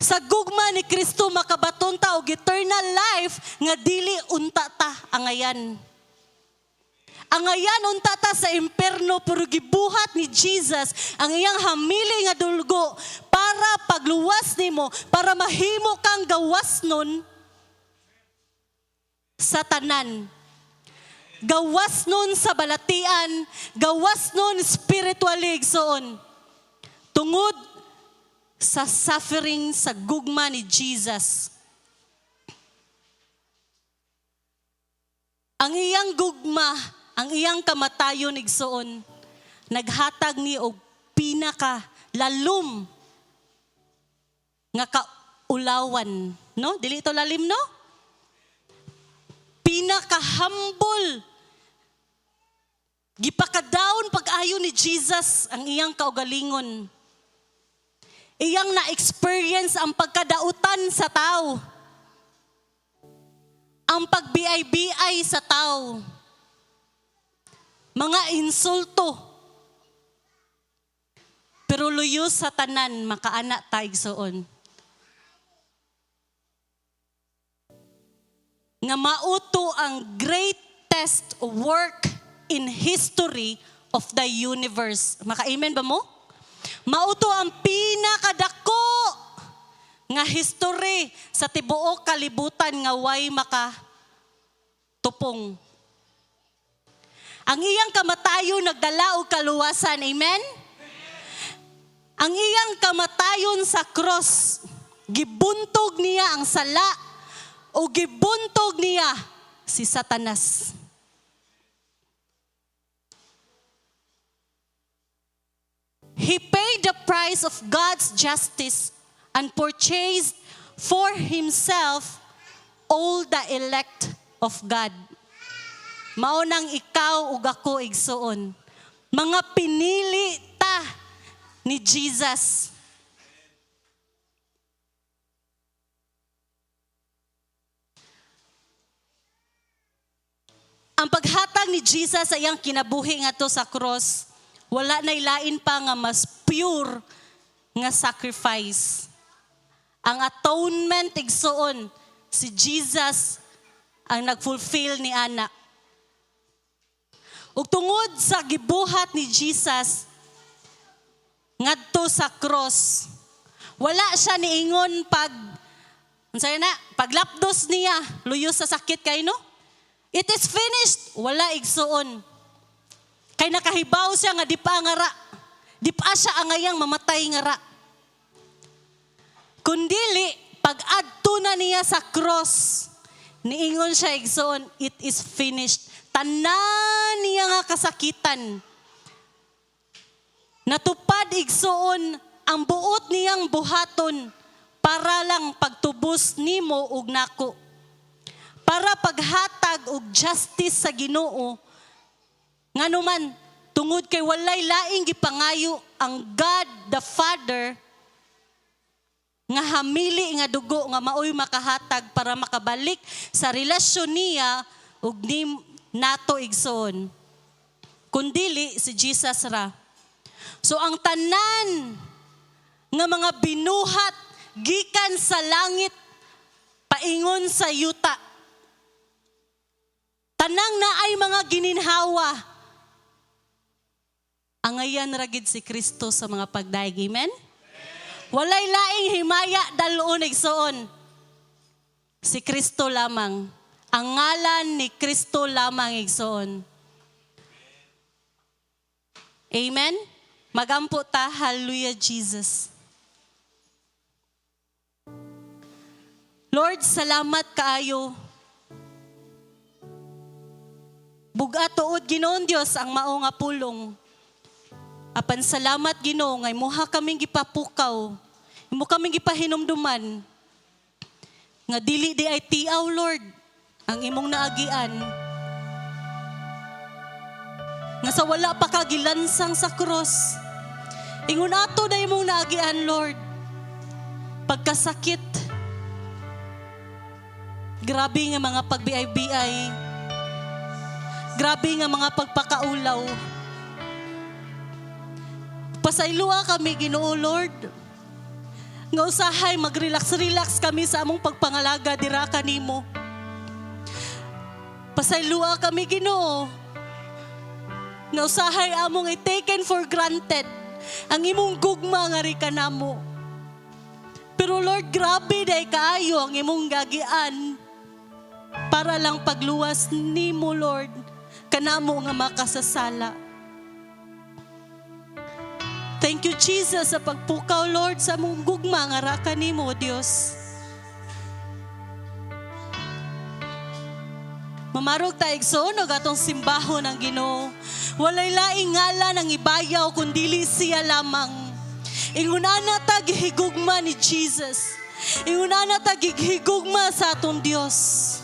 Sa gugma ni Kristo makabaton ta og eternal life nga dili unta ta angayan. Angayan unta ta sa imperno pero gibuhat ni Jesus ang iyang hamili nga dulgo para pagluwas nimo, para mahimo kang gawasnon sa tanan. Gawasnon sa balatian, gawasnon spiritually igsoon. Tungod sa suffering sa gugma ni Jesus. Ang iyang gugma, ang iyang kamatayon igsoon, naghatag ni og pinaka lalum nga kaulawan, no? Dili ito lalim, no? Pinaka-humble. Gipakadaon pag-ayo ni Jesus ang iyang kaugalingon. Iyang na-experience ang pagkadautan sa tao. Ang pagbiay-biay sa tao. Mga insulto. Pero luyos sa tanan, makaana taigsoon. Nga mauto ang greatest work in history of the universe. Maka-amen ba mo? Mauto ang pinakadako nga history sa tibuok kalibutan nga way makatupong. Ang iyang kamatayon nagdala og kaluwasan. Amen? Ang iyang kamatayon sa cross, gibuntog niya ang sala o gibuntog niya si Satanas. He paid the price of God's justice and purchased for himself all the elect of God. Maunang ikaw ug ako igsuon. Mga pinili ta ni Jesus. Ang paghatag ni Jesus sa iyang kinabuhi nga to sa cross, wala na ilain pa nga mas pure nga sacrifice. Ang atonement igsuon, si Jesus ang nagfulfill ni ana. Ug tungod sa gibuhat ni Jesus ngadto sa cross, wala siya niingon paglapdos niya, luyos sa sakit kay no? It is finished. Wala igsuon. Kay nakahibaw siya nga di pa ngara. Di pa siya angayang mamatay ngara. Kundili, pag-adto na niya sa cross, niingon siya igsuon, it is finished. Tanan niya nga kasakitan. Natupad igsuon ang buot niyang buhaton para lang pagtubos nimo ug nako. Para paghatag og justice sa Ginoo. Nganuman tungod kay walay laing gipangayo ang God the Father nga hamili nga dugo nga maoy makahatag para makabalik sa relasyon niya ug nato igsoon. Kundili si Jesus ra. So ang tanan nga mga binuhat gikan sa langit paingon sa yuta. Tanang na ay mga gininhawa. Angayan ragid si Kristo sa mga pagdaig. Amen? Walay laing himaya dalon igsoon. Si Kristo lamang. Ang ngalan ni Kristo lamang igsoon. Amen? Magampo ta. Hallelujah, Jesus. Lord, salamat kaayo. Bugat tuod Ginoon Dios ang mao nga pulong. Apan salamat Ginoo nga imuha kaming gipapukaw. Imo kaming gipahinumduman. Nga dili di ay tiaw Lord ang imong naagian. Nga sa wala pa ka gilansang sa cross. Ingon ato na imong naagian Lord. Pagkasakit. Grabe nga mga pagbiay-biay. Grabe nga mga pagpakaulaw. Pasaylua kami Ginoo Lord. Nga usahay mag-relax kami sa among pagpangalaga dira kanimo. Pasaylua kami Ginoo. Nga usahay among i-taken for granted ang imong gugma nga ri kanamo. Pero Lord, grabe day kaayo ang imong gagian para lang pagluwas nimo Lord kanamo nga makasasala. Thank you Jesus sa pagpukaw Lord sa mong gugma nga ra kanimo Dios. Mamarog ta igsoon og atong simbahon ang Ginoo. Walay laing ngalan ang ibayaw kundili siya lamang. Ingunana ta gihigugma ni Jesus. Ingunana ta gihigugma sa atong Dios.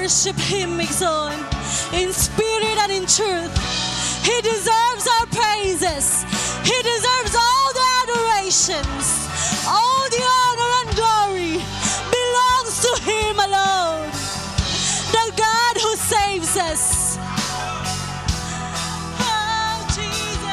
worship Him, Igsoon, in spirit and in truth. He deserves our praises. He deserves all the adorations. All the honor and glory belongs to Him alone. The God who saves us. Oh, Jesus.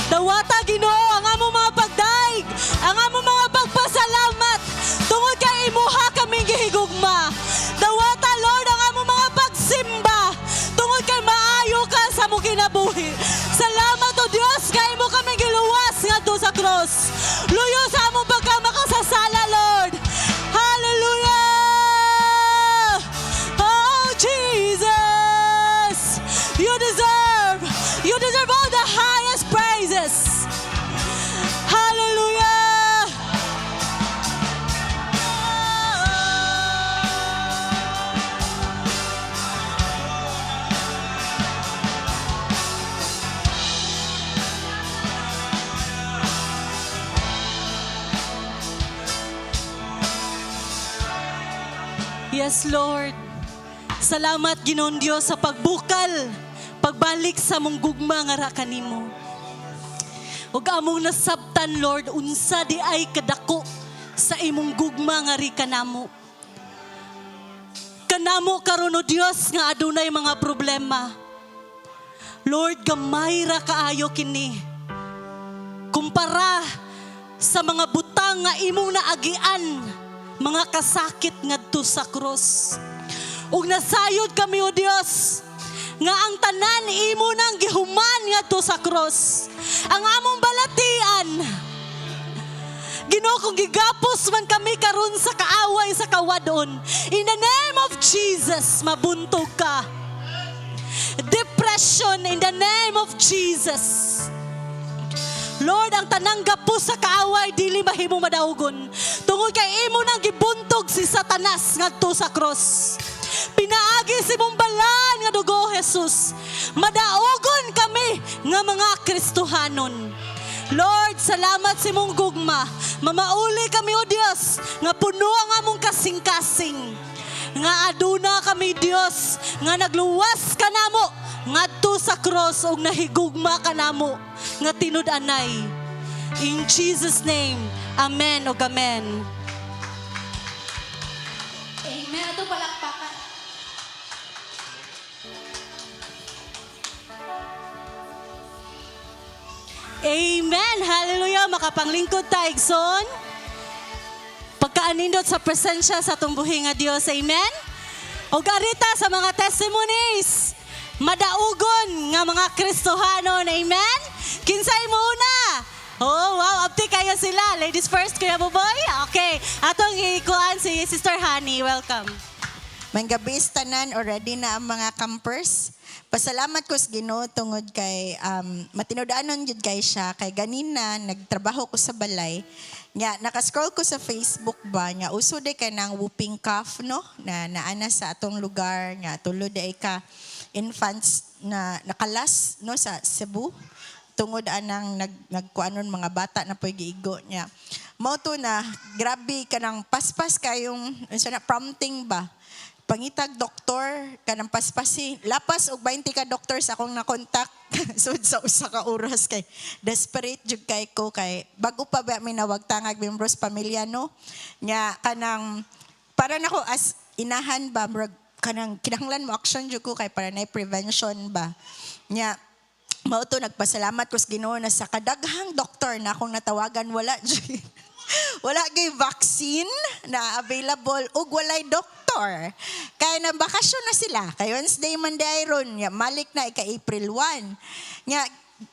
Dawata Ginoo ang among mga pagdaig, ang among mga pagpasalamat tungod kay imuha kaming gihigugma. Dawata Lord ang among mga pagsimba tungod kay maayo ka sa among kinabuhi. Salamat o Dios kay imo kaming giluwas ngadto sa cross. Luyo sa among pagkamakasasala, Lord. Hallelujah! Oh Jesus, you deserve all the highest praises. Hallelujah! Yes, Lord. Salamat Ginoong Dios sa pagbukal, pagbalik sa mong gugma nga ra kanimo. Ug among nasabtan, Lord, unsa di ay kadako sa imong gugma nga ri kanamo. Kanamo karon o Dios nga adunay mga problema. Lord, gamay ra kaayo kini. Kumpara sa mga butang nga imong naagian, mga kasakit ngadto sa cross. Ug nasayod kami o Dios nga ang tanan imo nang gihuman ngadto sa cross. Ang among balatian, Ginoo, kung gigapos man kami karon sa kaaway sa kawadon, in the name of Jesus, mabuntog ka. Depression, in the name of Jesus. Lord, ang tanang gapos sa kaaway dili mahimo madaugon. Tungod kay imo nang gibuntog si Satanas ngadto sa cross. Pinaagi si mong balan nga dugo, Jesus. Madaugon kami nga mga Kristohanon. Lord, salamat si mong gugma. Mamauli kami o Dios nga puno ang among kasing-kasing. Nga aduna kami Dios nga nagluwas kanamo ngadto sa cross ug nahigugma kanamo nga tinud-anay. In Jesus name, amen ug amen. Amen. Ito palakpakan. Amen. Hallelujah. Makapanglingkod ta, Igsoon. Pagkaanindot sa presensya sa tumbuhi nga Dios. Amen. O garita sa mga testimonies. Madaugon nga mga Kristohanon. Amen. Kinsay mo una? Oh, wow. Abti kayo sila. Ladies first, Kuya Buboy. Okay. Atong ikuan si Sister Honey. Welcome. May gabi tanan already na ang mga campers. Pasalamat ko sa Ginoo tungod kay matinud-anon jud kay siya kay ganina nagtrabaho ko sa balay. Nya naka-scroll ko sa Facebook ba nya uso day ka ng whooping cough no na naana sa atong lugar nya tulo day ka infants na nakalas no sa Cebu tungod anang nagkuanon mga bata na poy giigo nya. Mao to na grabe kanang paspas kayong unsa na prompting ba. Pangitag doktor kanang paspasi lapas og 20 ka doktor sa akong na-contact sud sa usa ka oras kay desperate jud kay ko kay bago pa ba mi nawagtangag membros pamilya no nya kanang para nako as inahan ba kanang kinahanglan mo action jud ko kay para na prevention ba nya mao to nagpasalamat ko sa Ginoo na sa kadaghang doktor na akong natawagan wala jud wala gay vaccine na available ug walay doktor. Kaya na bakasyon na sila. Kay Wednesday man ron, malik na ika-April 1. Nya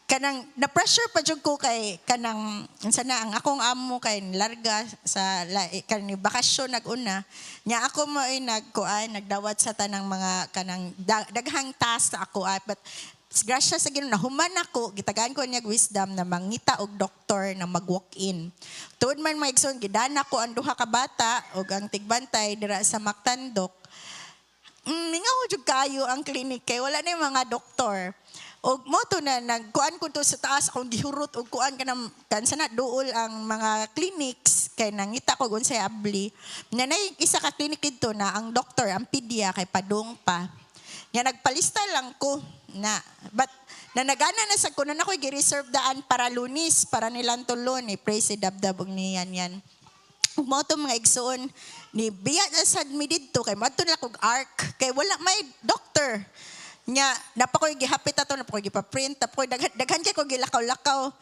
kanang na-pressure pa jud ko kay kanang unsa na ang akong amo kay larga sa kanang bakasyon nag-una. Nya ako mo ay nagdawat sa tanang mga kanang daghang task sa ako but grasya sa Ginoo nahuman ako gitagaan ko niya wisdom na mangita og doktor na mag-walk-in. Tuod man maigsoon gidana ko ang duha ka bata og ang tigbantay dira sa Mactandok. mingaw jud kayo ang clinic kay wala na yung mga doktor. Og mo to na nagkuan ko to sa taas akong gihurot og kuan kansa na duol ang mga clinics kay nangita ko unsay abli. Nanay isa ka clinic dito na ang doktor ang pedya kay padung pa. Nya nagpalista lang ko na but na nagana na sa kuno na ko gi-reserve daan para Lunes para nilang tulon ni praise si Dabdab og niyan yan. Ug mo to mga igsoon ni biya na sad mi didto kay madto na kog arc kay wala may doctor. Nya napakoy gihapit ato napakoy gipa-print napakoy daghan kay ko gilakaw-lakaw.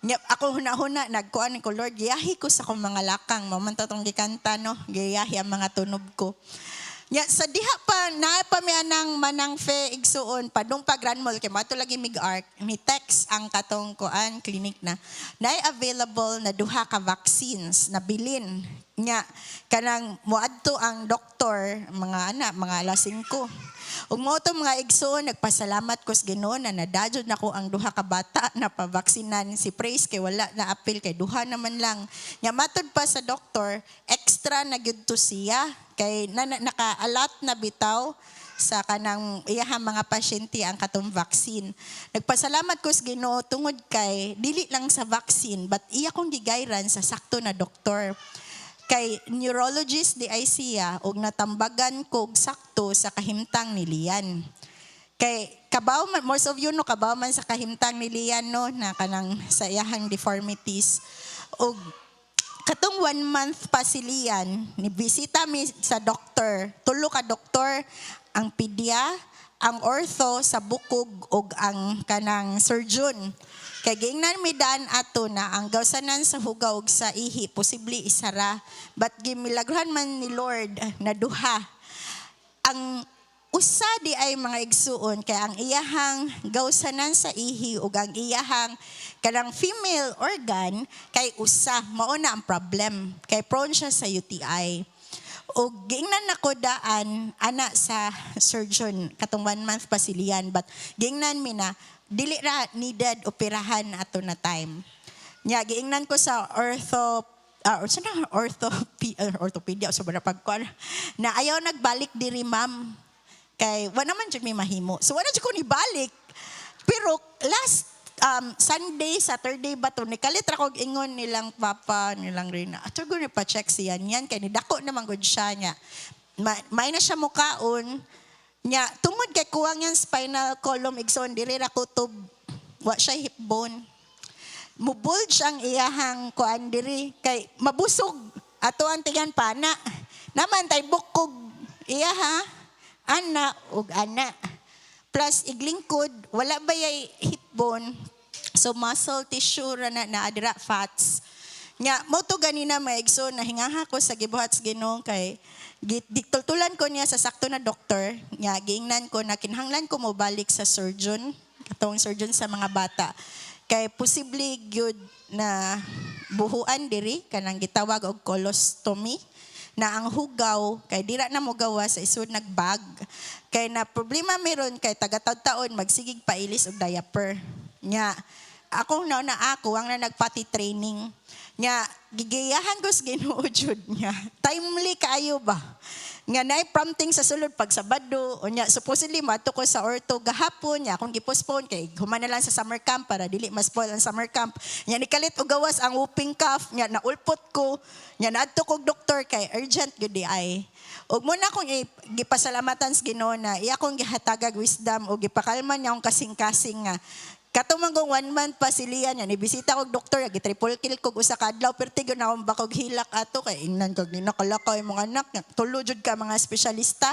Nya ako hunahuna nagkuan ko Lord giyahi ko sa akong mga lakang maman tong gikanta no giyahi ang mga tunog ko. Nya sa diha pa na pa mi anang manang fe igsuon padung pa Grand Mall kay mato lagi mig arc ni text ang katong kuan clinic na available na duha ka vaccines na bilin nya kanang moadto ang doktor mga alas 5. Ug mo to mga igsoon nagpasalamat ko sa Ginoo na nadajud nako ang duha ka bata na pavaksinan si Praise kay wala na apil kay duha naman lang. Nya matud pa sa doktor extra na gyud to siya kay nakaalat na bitaw sa kanang iyahang mga pasyente ang katong vaccine. Nagpasalamat ko sa Ginoo tungod kay dili lang sa vaccine but iya kong gigayran sa sakto na doktor. Kay neurologist di ay siya og natambagan kog sakto sa kahimtang ni Lian. Kay kabaw man, most of you no kabaw man sa kahimtang ni Lian no na kanang sa iyahang deformities. Og katong 1 month pa si Lian, ni bisita mi sa doktor, tulo ka doktor, ang pedya, ang ortho sa bukog og ang kanang surgeon. Kay giingnan mi daan ato na ang gawsanan sa hugaw ug sa ihi posible isara but gimilagran man ni Lord na duha. Ang usa di ay mga igsuon kay ang iyahang gawsanan sa ihi ug ang iyahang kanang female organ kay usa mao na ang problem kay prone siya sa UTI. O giingnan nako daan ana sa surgeon katong 1 month pa si Lian but giingnan mi na dili ra needed operahan ato na time. Nya giingnan ko sa orthopedic so bara pagkuan na ayaw nagbalik diri ma'am kay wa naman jud mi mahimo. So wala jud ko ni balik. Pero last Sunday, Saturday ba to nikalit ra kog ingon nilang papa nilang Rina. Ato go ni pa-check siya niyan kay nidako naman gud siya nya. May na siya mukaon. Nya tungod kay kuwang yang spinal column igsoon diri ra kutob wa siya hip bone. Mubulge ang iyahang kuan diri kay mabusog ato ang tigan pana. Naman tay bukog iyaha ana ug ana. Plus iglingkod wala ba yay hip bone so muscle tissue ra na adira fats. Nya mo to ganina maigsoon na hingaha ko sa gibuhat sa Ginoo kay ditultulan ko niya sa sakto na doktor, nya giingnan ko na kinahanglan ko mo balik sa surgeon, katong surgeon sa mga bata. Kay posible gyud na buhuan diri kanang gitawag og colostomy na ang hugaw kay dira na mo gawa sa isud nagbag. Kay na problema meron kay taga-taon magsigig pailis og diaper. Nya ako na ako ang na nagpati training. Nya gigiyahan ko sa Ginoo jud niya. Timely kaayo ba? Nga nay prompting sa sulod pag Sabado. O nya supposedly mato ko sa ortho gahapon nya akong gipostpone kay human na lang sa summer camp para dili ma-spoil ang summer camp. Nya nikalit og gawas ang whooping cough nya naulpot ko. Nya naadto kog doktor kay urgent gyud di ay. Og mo na akong gipasalamatan sa Ginoo na iya akong gihatagag wisdom og gipakalman niya akong kasing-kasing nga katumangong 1 month pa si Lian yan, ibisita kog doktor, triple kill kog usa ka adlaw, pero tigyo na akong bakog hilak ato, kay ingnan kog nakalakaw yung mga anak, tulujod ka mga espesyalista.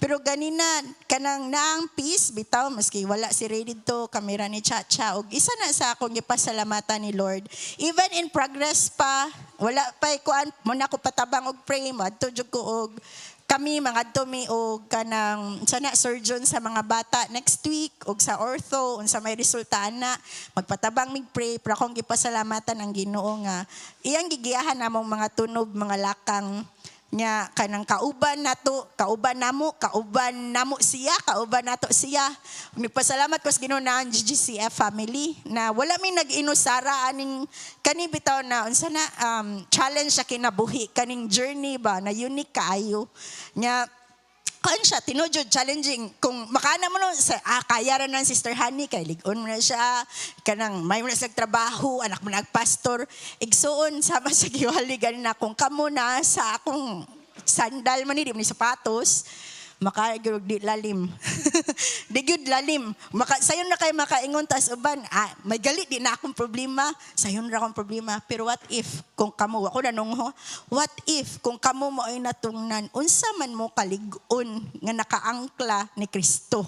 Pero ganina, kanang naang peace, bitaw, maski wala si Ray dito, kamera ni Chacha, og isa na sa akong ipasalamatan ni Lord. Even in progress pa, wala pa ikuan, muna ko patabang og pray, madtudyo ko og kami mga dumi o kanang sana surgeon sa mga bata next week og sa ortho unsa may resulta na magpatabang mig pray para akong gipasalamatan ang Ginoo nga iyang gigiyahan namong mga tunob mga lakang nya kanang kauban namo siya kauban nato siya. Nagpasalamat ko sa Ginoo na ang GGCF family na wala may nag-inusara aning kani bitaw na unsa na challenge sa kinabuhi kaning journey ba na unique kaayo nya kuan siya, tinudjod, challenging. Kung makana mo no, kaya rin ng Sister Honey, kay ligon mo na siya, kanang may mo na siya trabaho, anak mo nagpastor, igsuon, sama sa giwaligan na kung kamo na sa akong sandal man ni sapatos, makaigurog di lalim. Di gyud lalim. Sayon na kay makaingon tas uban, may galit di na akong problema, sayon ra akong problema. Pero what if kung kamo ako nanungho, what if kung kamo mo ay natungnan, unsa man mo kalig-on nga nakaangkla ni Kristo.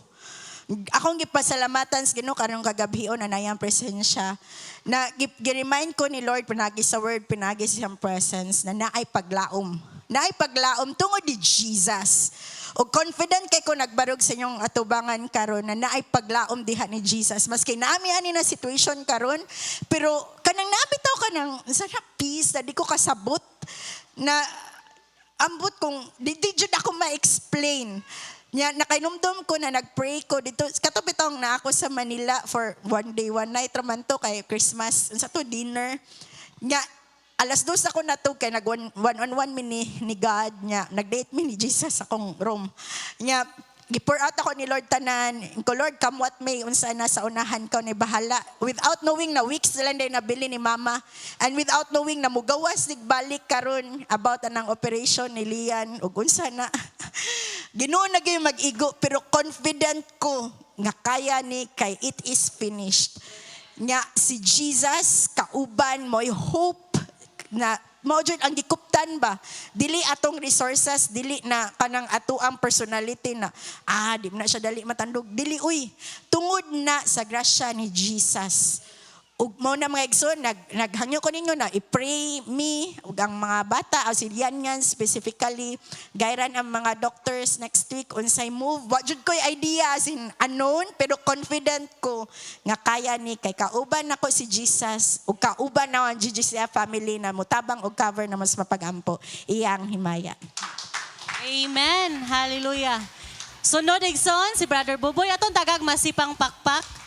Akong gipasalamatan sa Ginoo karong kagabhion na nayang presensya na gi-remind ko ni Lord pinagi sa word, pinagi sa presence na naay paglaom. Naay paglaom tungod ni Jesus. O confident kay ko nagbarog sa inyong atubangan karon na naay paglaom diha ni Jesus. Maski naami ani na situation karon, pero kanang nabitaw ka ng sarap peace na di ko kasabot na ambot kong di jud ako ma-explain. Nya nakainomdom ko na nagpray ko dito katupitong na ako sa Manila for one day one night raman to kay Christmas unsa to dinner. Nya alas 2 ako natug kay nag one-on-one mi ni God nya nag-date mi ni Jesus sa akong room. Nya gi-pour out ako ni Lord tanan. Ko Lord come what may unsa na sa unahan ka ni bahala. Without knowing na weeks sila day nabili ni mama and without knowing na mugawas nig balik karon about anang operation ni Lian ug unsa na. Ginoo na gyud mag-igo pero confident ko nga kaya ni kay it is finished. Nya si Jesus kauban mo'y hope na mao jud ang gikuptan ba dili atong resources dili na kanang atuang personality na di na siya dali matandog dili uy tungod na sa grasya ni Jesus ug mao na mga igsoon naghangyo ko ninyo na i-pray me ug ang mga bata o silyangan specifically gayran ang mga doctors next week unsay move wa jud koy idea as in unknown pero confident ko nga kaya ni kay kauban nako si Jesus ug kauban na ang GGCF family na mutabang og cover na mas mapagampo iyang himaya. Amen. Hallelujah. Sunod igsoon si Brother Buboy atong tagag masipang pakpak.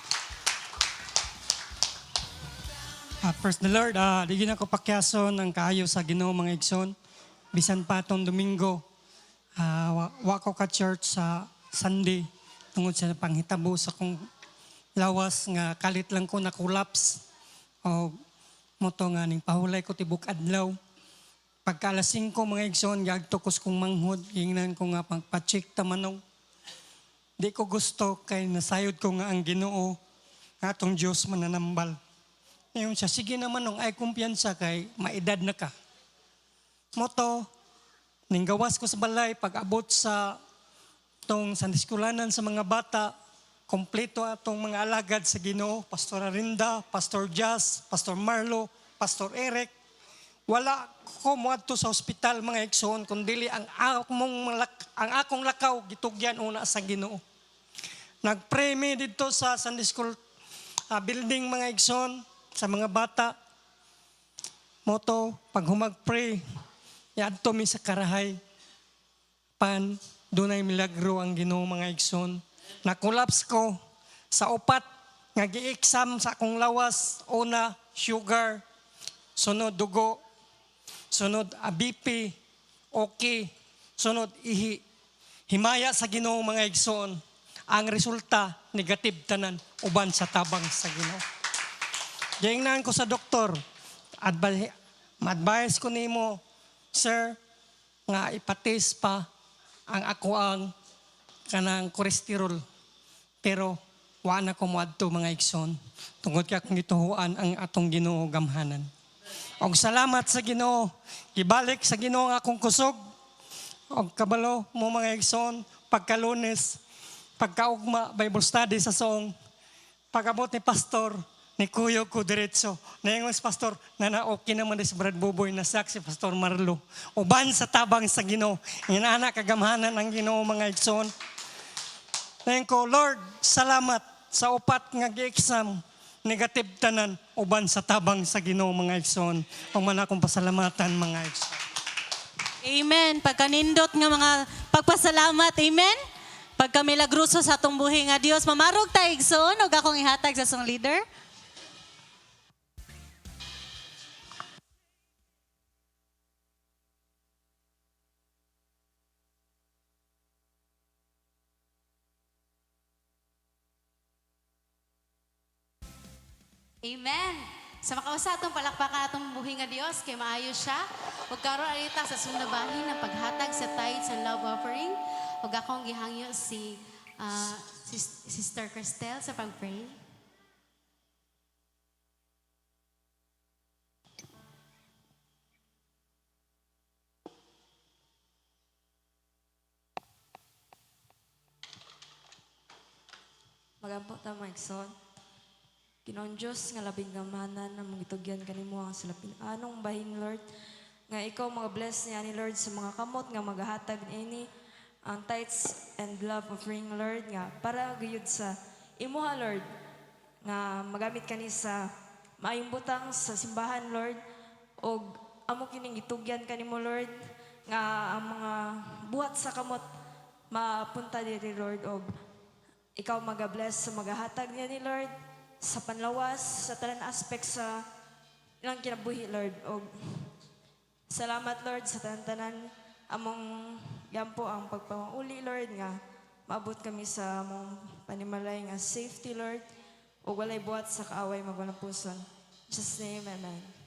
First the Lord, di na ko pakyason ang kaayo sa Ginoo mga igsoon. Bisan pa tong Domingo, wa ko ka church sa Sunday tungod sa panghitabo sa kong lawas nga kalit lang ko na collapse. O moto nga ning pahulay ko tibok adlaw. Pagka alas 5 mga igsoon, gagtukos kong manghod, ingnan ko nga pagpa-check tamanong. Di ko gusto kay nasayod ko nga ang Ginoo nga atong Diyos mananambal. Ngayon siya, sige naman nung ay kumpiyansa kay maedad na ka. Moto, ninggawas ko sa balay, pag abot sa tong sandiskulanan sa mga bata, kompleto atong mga alagad sa Ginoo, Pastor Arinda, Pastor Jazz, Pastor Marlo, Pastor Eric. Wala ko moadto sa ospital mga igsoon, kundi ang akong lakaw, gitugyan una sa Ginoo. Nagpray mi dito sa Sunday School building mga igsoon, sa mga bata, moto, pag humag-pray, yadto mi sa karahay, dunay milagro ang Ginoo mga igsoon. Nakulaps ko sa upat, nga gi-exam sa akong lawas, una, sugar, sunod dugo, sunod BP, okay, sunod ihi. Himaya sa Ginoo mga igsoon, ang resulta, negative tanan, uban sa tabang sa Ginoo. Gingnan ko sa doktor, ma-advise ko nimo, sir, nga ipatis pa ang ako ang kanang cholesterol. Pero wa na ko moadto mga igsoon. Tungod kay akong gituhuan ang atong Ginoo gamhanan. Og salamat sa Ginoo, gibalik sa Ginoo ang akong kusog. Og kabalo mo mga igsoon, pagka Lunes, pagkaugma Bible study sa song, pag-abot ni pastor, ni kuyo ko diretso. Nayangos pastor, na okay naman si Brad Buboy na saksi Pastor Marlo. Uban sa tabang sa Ginoo. Inana kagamhanan ang Ginoo mga igsoon. Nayang ko, Lord, salamat sa upat nga gi-exam. Negative tanan, uban sa tabang sa Ginoo mga igsoon. Ang man akong pasalamatan mga igsoon. Amen. Pagkanindot nga mga pagpasalamat. Amen. Pagkamilagruso sa atong buhi nga Dios. Mamarog tayo igsoon. Huwag akong ihatag sa song leader. Amen. Sa makausatong palakpakan atong buhi nga Dios kay maayo siya. Ug karon alita sa sunabahin ng paghatag sa tithes and love offering. Ug akong gihangyo si Sister Cristel sa pag-pray. Magampo ta maigsoon. Ginoong Diyos nga labing gamanan na mangitugyan kanimo ang salapin anong bahin Lord nga ikaw mga bless niya ni Lord sa mga kamot nga magahatag ini ang tithes and love offering Lord nga para gayud sa imuha Lord nga magamit kani sa maayong butang sa simbahan Lord og amo kining gitugyan kanimo Lord nga ang mga buhat sa kamot mapunta diri Lord og ikaw magabless sa magahatag niya ni Lord sa panlawas, sa tanan aspect sa ilang kinabuhi, Lord. O salamat, Lord, sa tanan-tanan among yampo ang pagpamauli, Lord, nga maabot kami sa among panimalay nga safety, Lord. O walay buhat sa kaaway magwalang puson. In Jesus' name, amen.